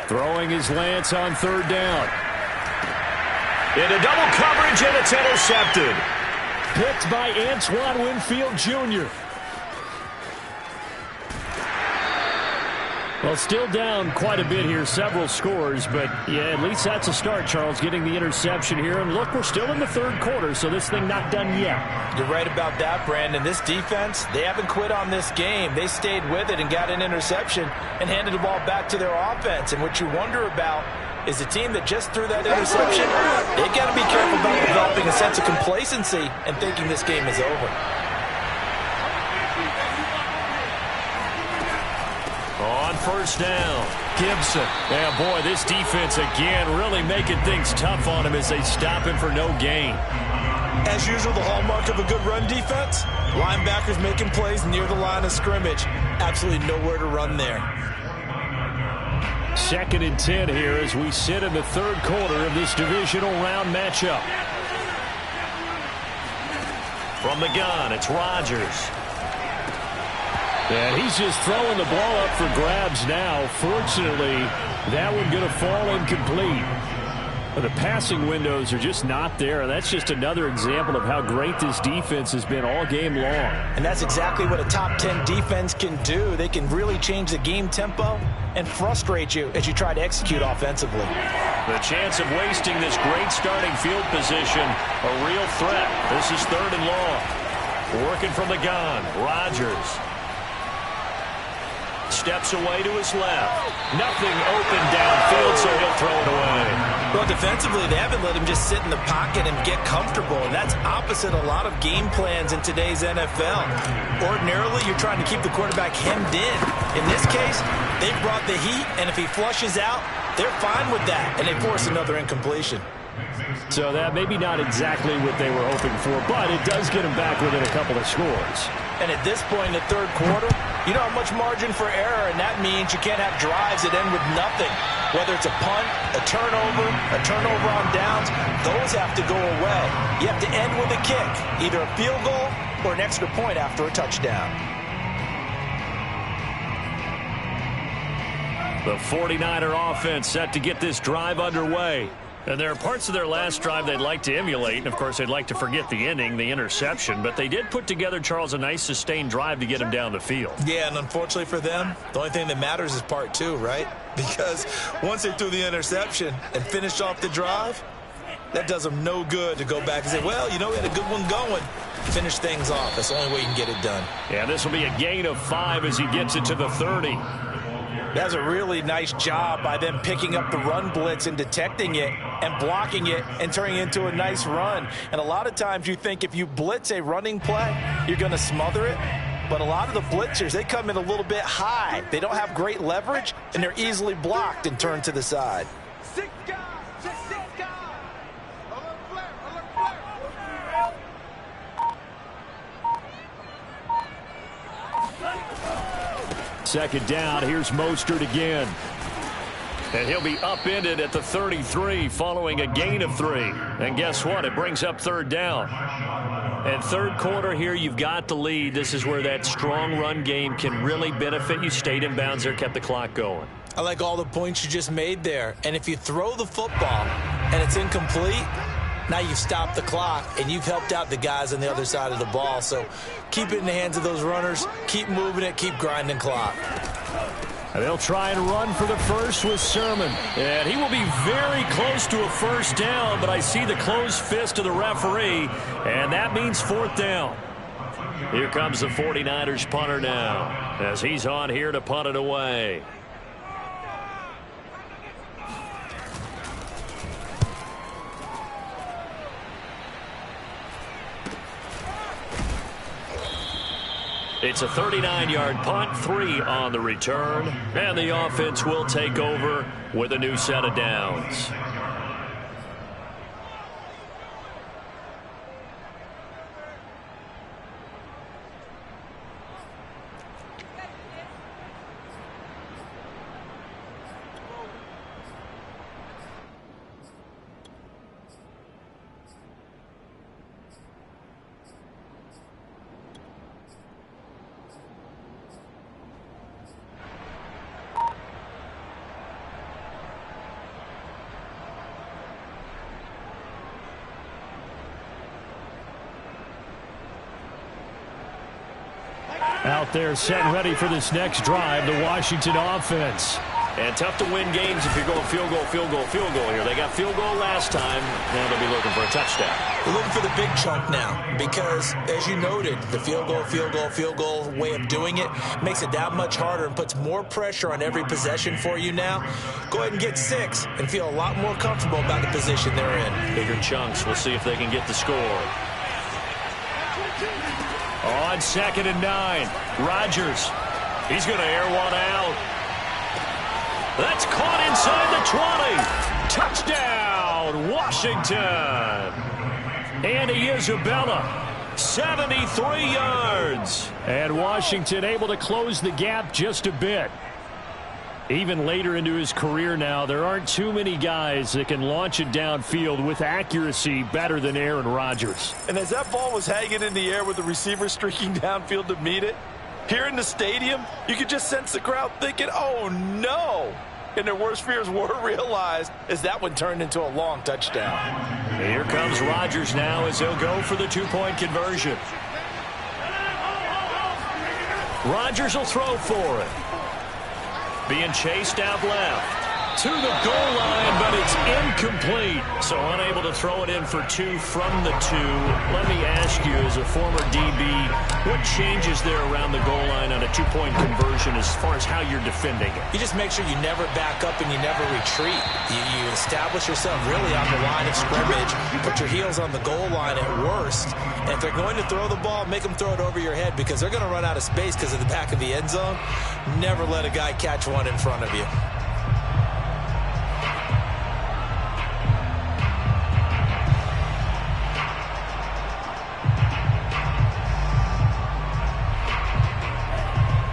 Throwing his Lance on 3rd down. Into double coverage, and it's intercepted. Picked by Antoine Winfield Jr. Well, still down quite a bit here, several scores, but yeah, at least that's a start, Charles, getting the interception here. And look, we're still in the 3rd quarter, so this thing not done yet. You're right about that, Brandon. This defense, they haven't quit on this game. They stayed with it and got an interception and handed the ball back to their offense. And what you wonder about is the team that just threw that interception, they've got to be careful about developing a sense of complacency and thinking this game is over. On 1st down, Gibson. yeah, boy, this defense again really making things tough on him as they stop him for no gain. As usual, the hallmark of a good run defense, linebackers making plays near the line of scrimmage. Absolutely nowhere to run there. 2nd and 10 here as we sit in the 3rd quarter of this divisional round matchup. From the gun, it's Rodgers. And he's just throwing the ball up for grabs now. Fortunately, that one going to fall incomplete. But the passing windows are just not there. That's just another example of how great this defense has been all game long. And that's exactly what a top 10 defense can do. They can really change the game tempo and frustrate you as you try to execute offensively. The chance of wasting this great starting field position, a real threat. This is 3rd and long. Working from the gun, Rodgers. Steps away to his left. Nothing open downfield, so he'll throw it away. Well, defensively, they haven't let him just sit in the pocket and get comfortable, and that's opposite a lot of game plans in today's NFL. Ordinarily, you're trying to keep the quarterback hemmed in. In this case, they brought the heat, and if he flushes out, they're fine with that, and they force another incompletion. So that maybe not exactly what they were hoping for, but it does get them back within a couple of scores. And at this point in the 3rd quarter, you don't have much margin for error, and that means you can't have drives that end with nothing. Whether it's a punt, a turnover on downs, those have to go away. You have to end with a kick, either a field goal or an extra point after a touchdown. The 49er offense set to get this drive underway. And there are parts of their last drive they'd like to emulate, and of course they'd like to forget the ending, the interception, but they did put together, Charles, a nice sustained drive to get him down the field. Yeah, and unfortunately for them, the only thing that matters is part 2, right? Because once they threw the interception and finished off the drive, that does them no good to go back and say, well, you know, we had a good one going. Finish things off. That's the only way you can get it done. Yeah, this will be a gain of 5 as he gets it to the 30. That's a really nice job by them picking up the run blitz and detecting it and blocking it and turning it into a nice run. And a lot of times you think if you blitz a running play, you're going to smother it. But a lot of the blitzers, they come in a little bit high. They don't have great leverage, and they're easily blocked and turned to the side. Second down, here's Mostert again. And he'll be upended at the 33 following a gain of 3. And guess what? It brings up third down. And third quarter here, you've got the lead. This is where that strong run game can really benefit you. Stayed in bounds there, kept the clock going. I like all the points you just made there. And if you throw the football and it's incomplete, now you've stopped the clock and you've helped out the guys on the other side of the ball. So keep it in the hands of those runners. Keep moving it. Keep grinding clock. And they'll try and run for the first with Sermon. And he will be very close to a first down, but I see the closed fist of the referee, and that means fourth down. Here comes the 49ers punter now as he's on here to punt it away. It's a 39-yard punt, 3 on the return, and the offense will take over with a new set of downs. Out there set and ready for this next drive, the Washington offense. And tough to win games if you're going field goal, field goal, field goal here. They got field goal last time. Now they'll be looking for a touchdown. We're looking for the big chunk now because, as you noted, the field goal, field goal, field goal way of doing it makes it that much harder and puts more pressure on every possession for you now. Go ahead and get 6 and feel a lot more comfortable about the position they're in. Bigger chunks. We'll see if they can get the score. On 2nd and 9, Rodgers. He's going to air one out. That's caught inside the 20. Touchdown, Washington. Andy Isabella, 73 yards. And Washington able to close the gap just a bit. Even later into his career now, there aren't too many guys that can launch it downfield with accuracy better than Aaron Rodgers. And as that ball was hanging in the air with the receiver streaking downfield to meet it, here in the stadium, you could just sense the crowd thinking, oh, no. And their worst fears were realized as that one turned into a long touchdown. Here comes Rodgers now as he'll go for the 2-point conversion. Rodgers will throw for it. Being chased out left to the goal line, but it's incomplete. So unable to throw it in for 2 from the 2. Let me ask you, as a former DB, what changes there around the goal line on a 2-point conversion as far as how you're defending it? You just make sure you never back up and you never retreat. You establish yourself really on the line of scrimmage. You put your heels on the goal line at worst. And if they're going to throw the ball, make them throw it over your head because they're going to run out of space because of the back of the end zone. Never let a guy catch one in front of you.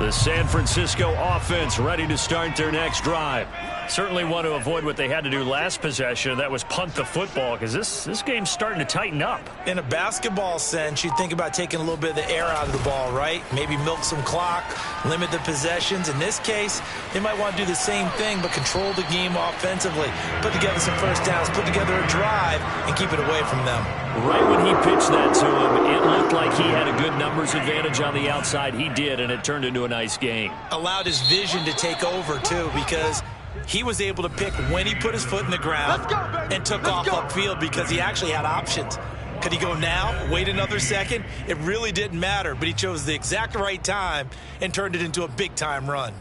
The San Francisco offense ready to start their next drive. Certainly want to avoid what they had to do last possession. That was punt the football because this game's starting to tighten up. In a basketball sense, you think about taking a little bit of the air out of the ball, right? Maybe milk some clock, limit the possessions. In this case, they might want to do the same thing but control the game offensively. Put together some first downs, put together a drive, and keep it away from them. Right when he pitched that to him, it looked like he had a good numbers advantage on the outside. He did, and it turned into a nice game. Allowed his vision to take over, too, because he was able to pick when he put his foot in the ground and took off upfield because he actually had options. Could he go now, wait another second? It really didn't matter, but he chose the exact right time and turned it into a big-time run.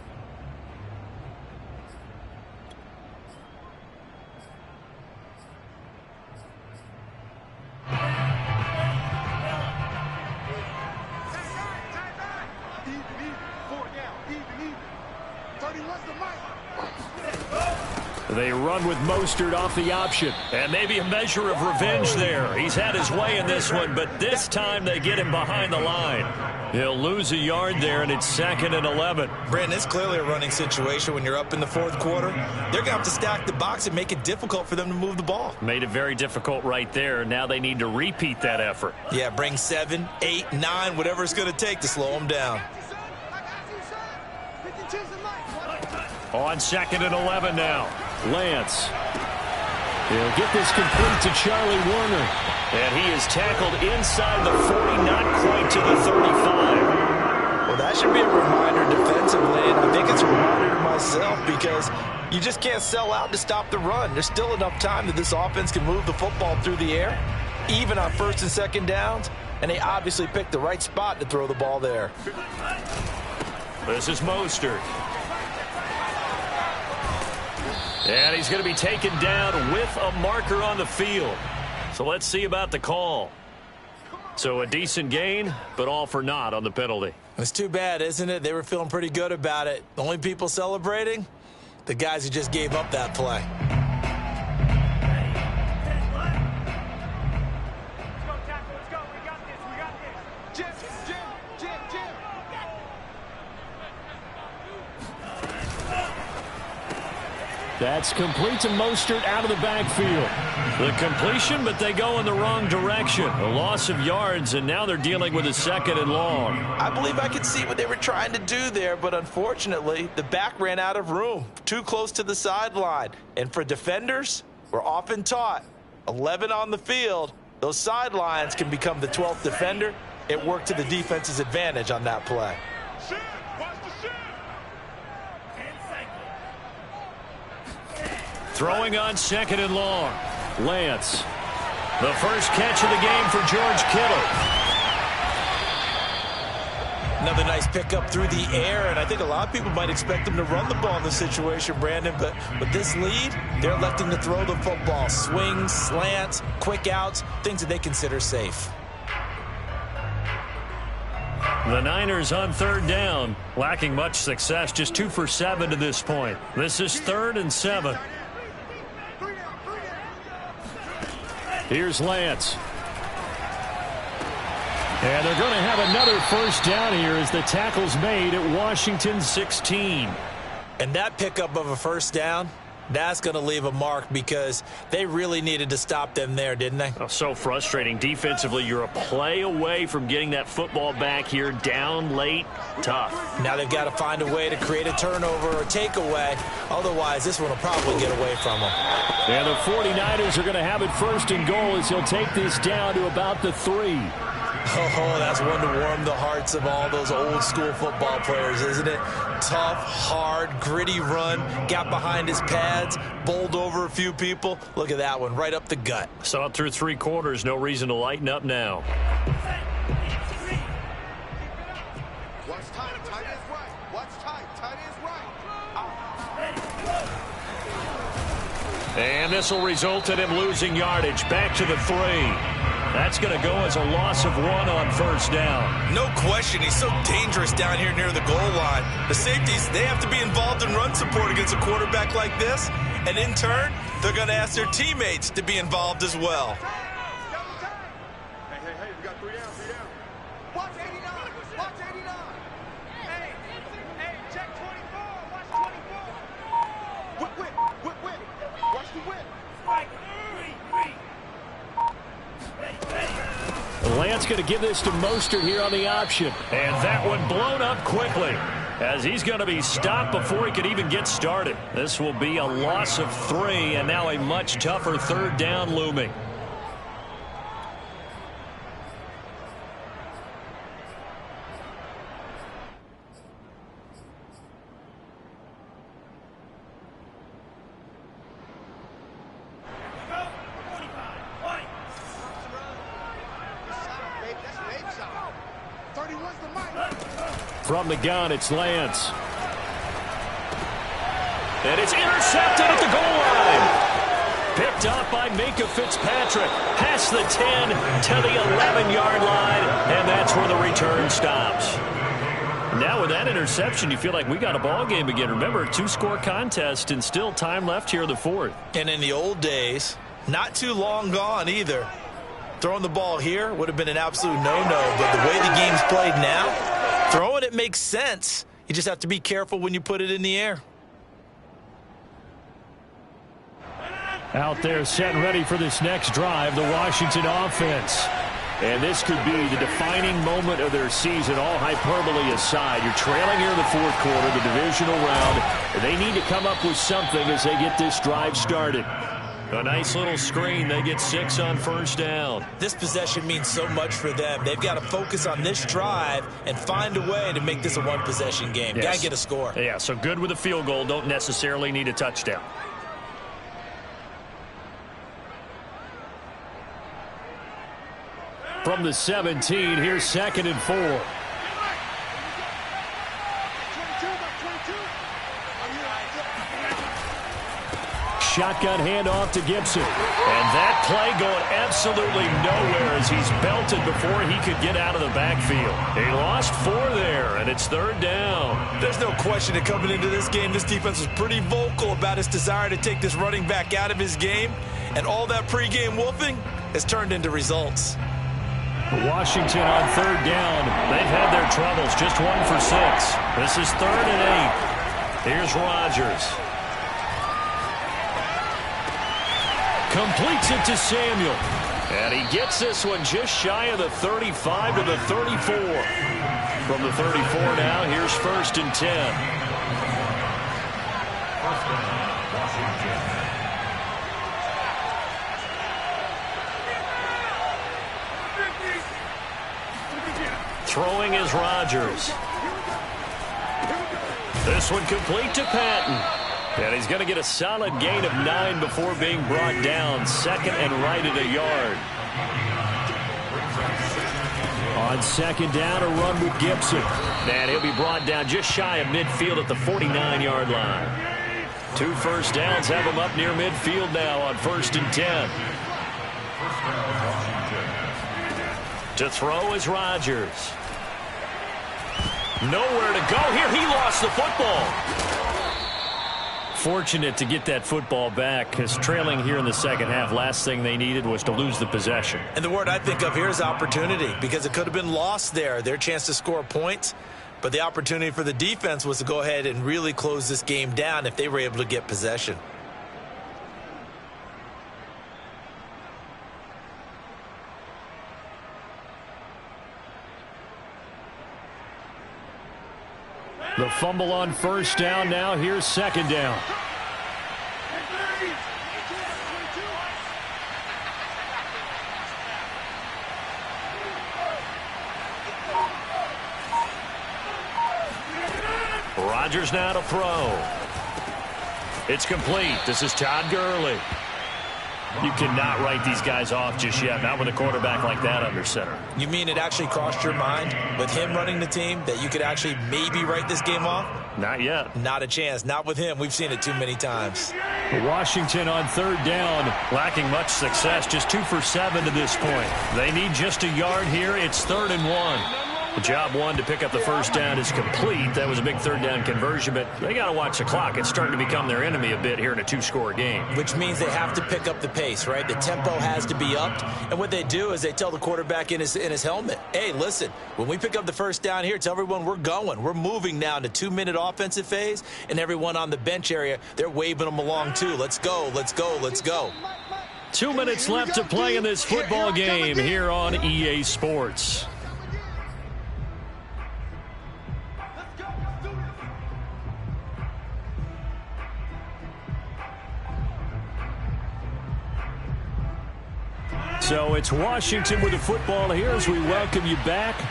They run with Mostert off the option. And maybe a measure of revenge there. He's had his way in this one, but this time they get him behind the line. He'll lose a yard there, and it's 2nd and 11. Brandon, it's clearly a running situation when you're up in the 4th quarter. They're going to have to stack the box and make it difficult for them to move the ball. Made it very difficult right there. Now they need to repeat that effort. Yeah, bring 7, 8, 9, whatever it's going to take to slow them down. On 2nd and 11 now. Lance. He'll get this complete to Charlie Warner. And he is tackled inside the 40, not quite to the 35. Well, that should be a reminder defensively, and I think it's a reminder to myself because you just can't sell out to stop the run. There's still enough time that this offense can move the football through the air, even on 1st and 2nd downs, and they obviously picked the right spot to throw the ball there. This is Mostert. And he's going to be taken down with a marker on the field. So let's see about the call. So a decent gain, but all for naught on the penalty. It's too bad, isn't it? They were feeling pretty good about it. The only people celebrating? The guys who just gave up that play. That's complete to Mostert out of the backfield. The completion, but they go in the wrong direction. A loss of yards, and now they're dealing with a 2nd and long. I believe I could see what they were trying to do there, but unfortunately, the back ran out of room, too close to the sideline. And for defenders, we're often taught, 11 on the field, those sidelines can become the 12th defender. It worked to the defense's advantage on that play. Throwing on 2nd and long. Lance. The first catch of the game for George Kittle. Another nice pickup through the air, and I think a lot of people might expect them to run the ball in this situation, Brandon, but with this lead, they're electing to throw the football. Swings, slants, quick outs, things that they consider safe. The Niners on 3rd down, lacking much success, just 2 for 7 to this point. This is 3rd and 7. Here's Lance. And they're going to have another first down here as the tackle's made at Washington 16. And that pickup of a first down, that's going to leave a mark because they really needed to stop them there, didn't they? Oh, so frustrating. Defensively, you're a play away from getting that football back here. Down late, tough. Now they've got to find a way to create a turnover or takeaway. Otherwise, this one will probably get away from them. And the 49ers are going to have it 1st and goal as he'll take this down to about the 3. Oh, that's one to warm the hearts of all those old school football players, isn't it? Tough, hard, gritty run, got behind his pads, bowled over a few people. Look at that one, right up the gut. Saw it through 3 quarters, no reason to lighten up now. What's tight is right. What's tight is right. And this will result in him losing yardage. Back to the 3. That's going to go as a loss of 1 on 1st down. No question, he's so dangerous down here near the goal line. The safeties, they have to be involved in run support against a quarterback like this. And in turn, they're going to ask their teammates to be involved as well. Hey, we got 3 down. Watch 89. Watch 89. Hey, check 24. Watch 24. Whip. Watch the whip. Lance going to give this to Mostert here on the option. And that one blown up quickly as he's going to be stopped before he could even get started. This will be a loss of 3 and now a much tougher 3rd down looming. From the gun, it's Lance. And it's intercepted at the goal line. Picked up by Minkah Fitzpatrick. Past the 10 to the 11-yard line. And that's where the return stops. Now with that interception, you feel like we got a ball game again. Remember, 2-score contest and still time left here in the fourth. And in the old days, not too long gone either. Throwing the ball here would have been an absolute no-no, but the way the game's played now, throwing it makes sense. You just have to be careful when you put it in the air. Out there set and ready for this next drive, the Washington offense. And this could be the defining moment of their season, all hyperbole aside. You're trailing here in the fourth quarter, the divisional round. And they need to come up with something as they get this drive started. A nice little screen. They get 6 on first down. This possession means so much for them. They've got to focus on this drive and find a way to make this a one-possession game. Yes. Got to get a score. Yeah, so good with a field goal. Don't necessarily need a touchdown. From the 17, here's 2nd and 4. Shotgun handoff to Gibson. And that play going absolutely nowhere as he's belted before he could get out of the backfield. He lost 4 there, and it's 3rd down. There's no question that coming into this game, this defense was pretty vocal about its desire to take this running back out of his game. And all that pregame wolfing has turned into results. Washington on 3rd down. They've had their troubles. Just 1 for 6. This is 3rd and 8. Here's Rodgers. Completes it to Samuel. And he gets this one just shy of the 35 to the 34. From the 34 now, here's 1st and 10. Throwing is Rodgers. This one complete to Patton. And he's going to get a solid gain of 9 before being brought down. 2nd and right at a yard. On 2nd down, a run with Gibson. And he'll be brought down just shy of midfield at the 49-yard line. 2 first downs have him up near midfield now on 1st and 10. To throw is Rodgers. Nowhere to go here. He lost the football. Fortunate to get that football back, because trailing here in the second half, last thing they needed was to lose the possession. And the word I think of here is opportunity, because it could have been lost there, their chance to score points. But the opportunity for the defense was to go ahead and really close this game down if they were able to get possession. The fumble on 1st down. Now here's 2nd down. Rodgers now to throw. It's complete. This is Todd Gurley. You cannot write these guys off just yet, not with a quarterback like that under center. You mean it actually crossed your mind with him running the team that you could actually maybe write this game off? Not yet. Not a chance. Not with him. We've seen it too many times. Washington on 3rd down. Lacking much success, just 2 for 7 to this point. They need just a yard here. It's 3rd and 1. The job 1 to pick up the first down is complete. That was a big 3rd down conversion, but they got to watch the clock. It's starting to become their enemy a bit here in a 2-score game. Which means they have to pick up the pace, right? The tempo has to be upped. And what they do is they tell the quarterback in his helmet, hey, listen, when we pick up the first down here, tell everyone we're going. We're moving now to 2-minute offensive phase, and everyone on the bench area, they're waving them along too. Let's go, let's go, let's go. 2 minutes left to play in this football game here on EA Sports. So it's Washington with the football here as we welcome you back.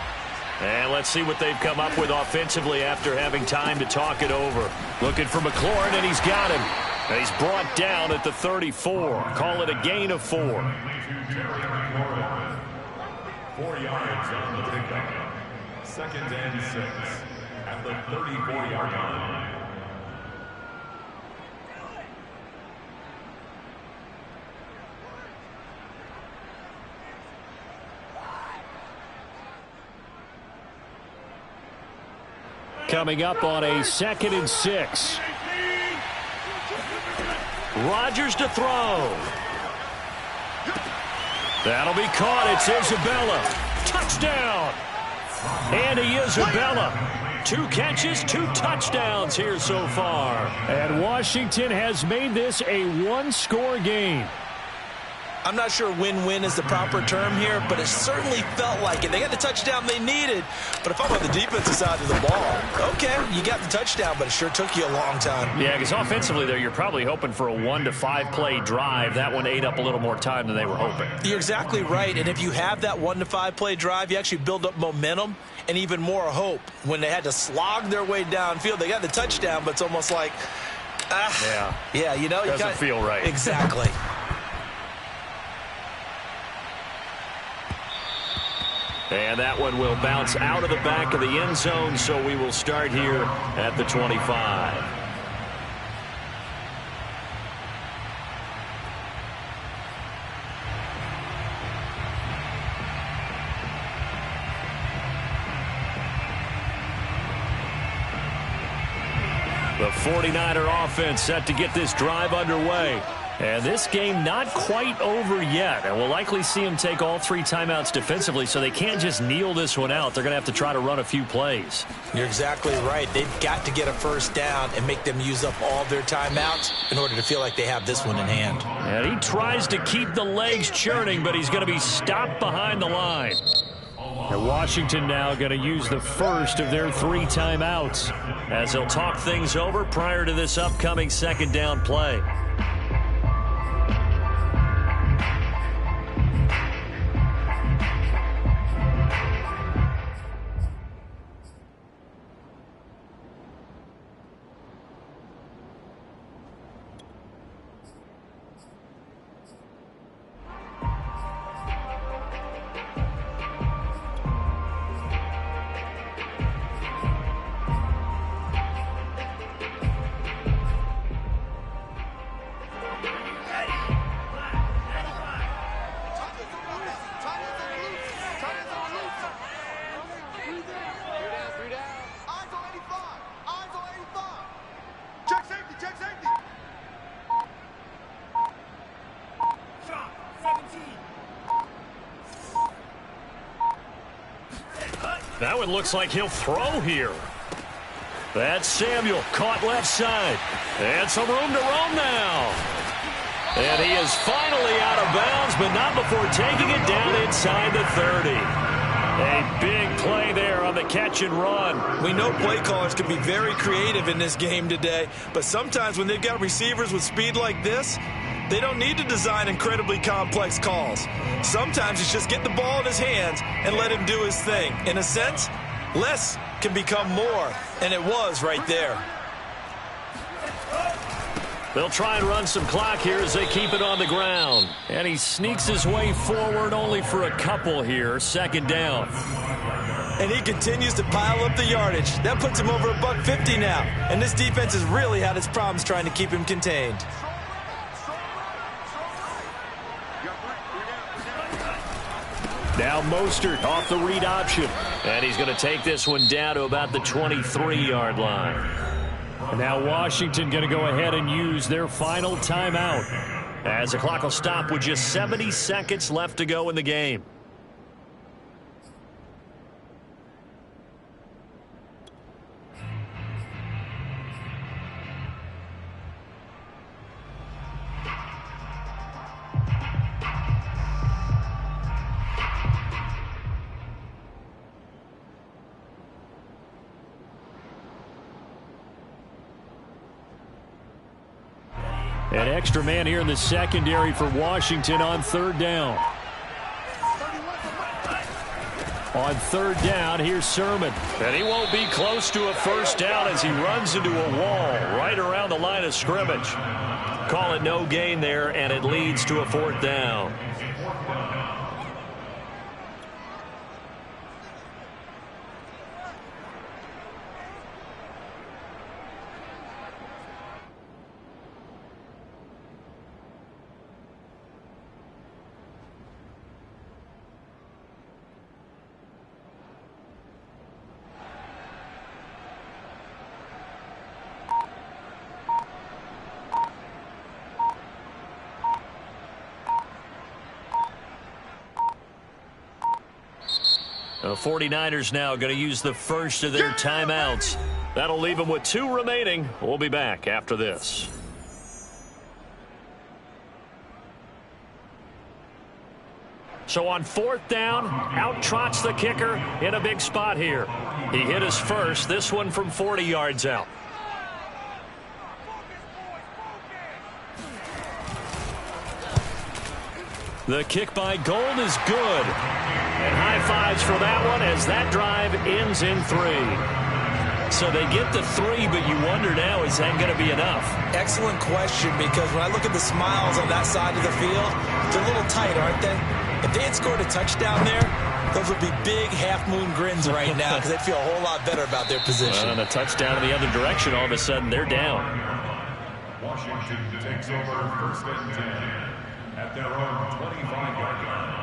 And let's see what they've come up with offensively after having time to talk it over. Looking for McLaurin, and he's got him. And he's brought down at the 34. Call it a gain of 4. 4 yards on the pickup. 2nd and 6 at the 34-yard line. coming up on a 2nd and 6. Rodgers to throw. That'll be caught. It's Isabella. Touchdown. Andy Isabella. 2 catches, 2 touchdowns here so far. And Washington has made this a 1-score game. I'm not sure win-win is the proper term here, but it certainly felt like it. They got the touchdown they needed, but if I'm on the defensive side of the ball, okay, you got the touchdown, but it sure took you a long time. Yeah, because offensively, there, you're probably hoping for a 1 to 5 play drive. That one ate up a little more time than they were hoping. You're exactly right, and if you have that 1 to 5 play drive, you actually build up momentum and even more hope. When they had to slog their way downfield, they got the touchdown, but it's almost like, yeah, you know, doesn't feel right. Exactly. And that one will bounce out of the back of the end zone, so we will start here at the 25. The 49er offense set to get this drive underway. And this game not quite over yet. And we'll likely see them take all 3 timeouts defensively, so they can't just kneel this one out. They're going to have to try to run a few plays. You're exactly right. They've got to get a first down and make them use up all their timeouts in order to feel like they have this one in hand. And he tries to keep the legs churning, but he's going to be stopped behind the line. And Washington now going to use the first of their 3 timeouts as they'll talk things over prior to this upcoming 2nd down play. That one looks like he'll throw here. That's Samuel, caught left side. And some room to roam now. And he is finally out of bounds, but not before taking it down inside the 30. A big play there on the catch and run. We know play callers can be very creative in this game today, but sometimes when they've got receivers with speed like this, they don't need to design incredibly complex calls. Sometimes it's just get the ball in his hands and let him do his thing. In a sense, less can become more, and it was right there. They'll try and run some clock here as they keep it on the ground. And he sneaks his way forward only for a couple here. 2nd down. And he continues to pile up the yardage. That puts him over $150 now. And this defense has really had its problems trying to keep him contained. Now Mostert off the read option. And he's going to take this one down to about the 23-yard line. And now Washington going to go ahead and use their final timeout, as the clock will stop with just 70 seconds left to go in the game. An extra man here in the secondary for Washington on 3rd down. On 3rd down, here's Sermon. And he won't be close to a first down as he runs into a wall right around the line of scrimmage. Call it no gain there, and it leads to a 4th down. The 49ers now going to use the first of their timeouts. That'll leave them with 2 remaining. We'll be back after this. So on 4th down, out trots the kicker in a big spot here. He hit his first, this one from 40 yards out. The kick by Gold is good. And high fives for that one as that drive ends in 3. So they get the 3, but you wonder now, is that going to be enough? Excellent question, because when I look at the smiles on that side of the field, they're a little tight, aren't they? If they had scored a touchdown there, those would be big half-moon grins right now because they'd feel a whole lot better about their position. And a touchdown in the other direction, all of a sudden they're down. Washington takes over 1st and 10 at their own 25-yard line.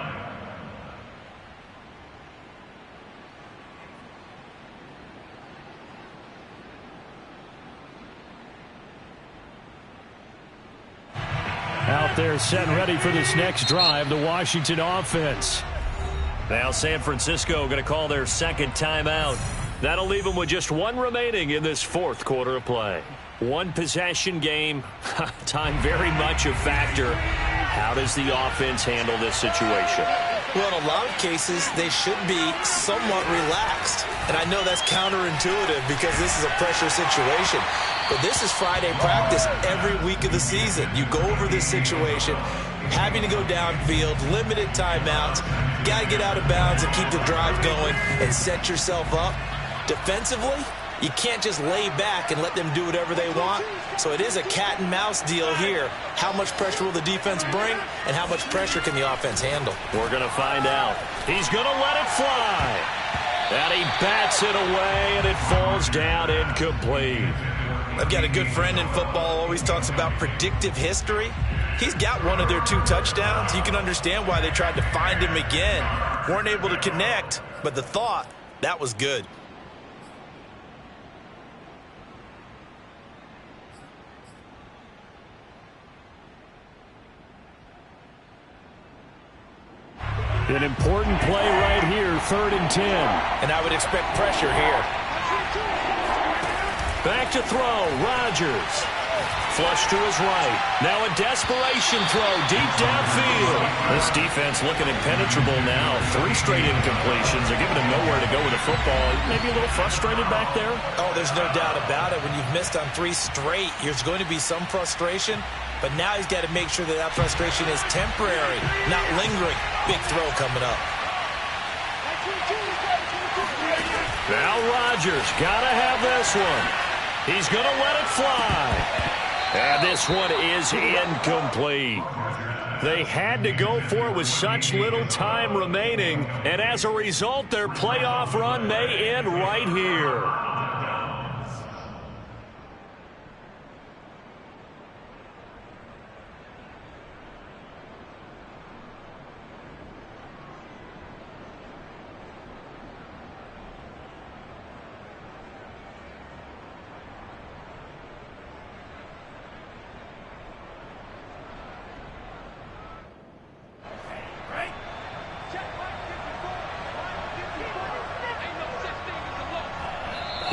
Out there set and ready for this next drive, the Washington offense. Now San Francisco going to call their 2nd timeout. That'll leave them with just 1 remaining in this 4th quarter of play. 1 possession game. Time very much a factor. How does the offense handle this situation? Well, in a lot of cases, they should be somewhat relaxed. And I know that's counterintuitive because this is a pressure situation. But this is Friday practice every week of the season. You go over this situation, having to go downfield, limited timeouts, got to get out of bounds and keep the drive going and set yourself up. Defensively, you can't just lay back and let them do whatever they want. So it is a cat and mouse deal here. How much pressure will the defense bring and how much pressure can the offense handle? We're going to find out. He's going to let it fly. And he bats it away and it falls down incomplete. I've got a good friend in football, always talks about predictive history. He's got one of their 2 touchdowns. You can understand why they tried to find him again. Weren't able to connect, but the thought, that was good. An important play right here, 3rd and 10. And I would expect pressure here. Back to throw, Rodgers. Flush to his right. Now a desperation throw deep downfield. This defense looking impenetrable now. 3 straight incompletions. They're giving him nowhere to go with the football. Maybe a little frustrated back there. Oh, there's no doubt about it. When you've missed on 3 straight, there's going to be some frustration. But now he's got to make sure that that frustration is temporary, not lingering. Big throw coming up. Now Rodgers got to have this one. He's going to let it fly. And this one is incomplete. They had to go for it with such little time remaining. And as a result, their playoff run may end right here.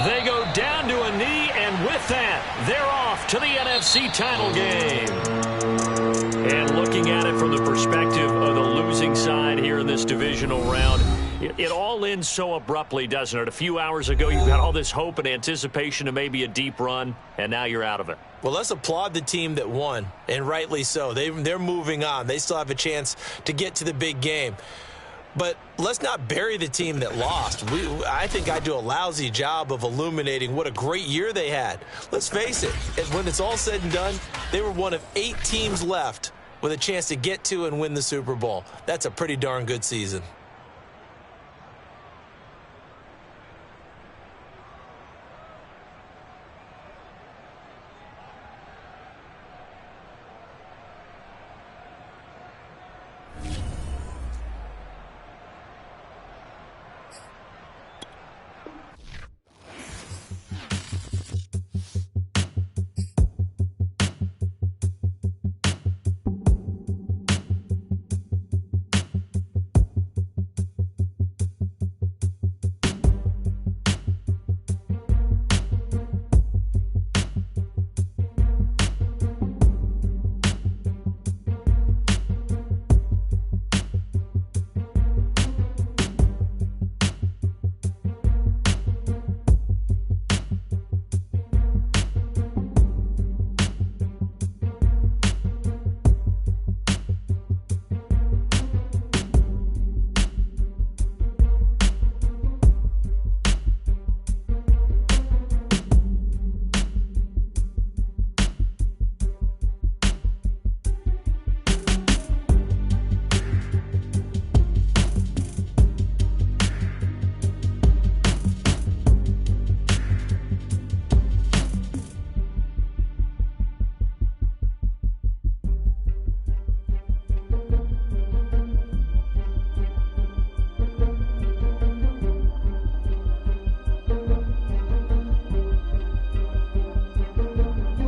They go down to a knee, and with that, they're off to the NFC title game. And looking at it from the perspective of the losing side here in this divisional round, it all ends so abruptly, doesn't it? A few hours ago, you've got all this hope and anticipation of maybe a deep run, and now you're out of it. Well, let's applaud the team that won, and rightly so. They're moving on. They still have a chance to get to the big game. But let's not bury the team that lost. I think I do a lousy job of illuminating what a great year they had. Let's face it, when it's all said and done, they were one of 8 teams left with a chance to get to and win the Super Bowl. That's a pretty darn good season.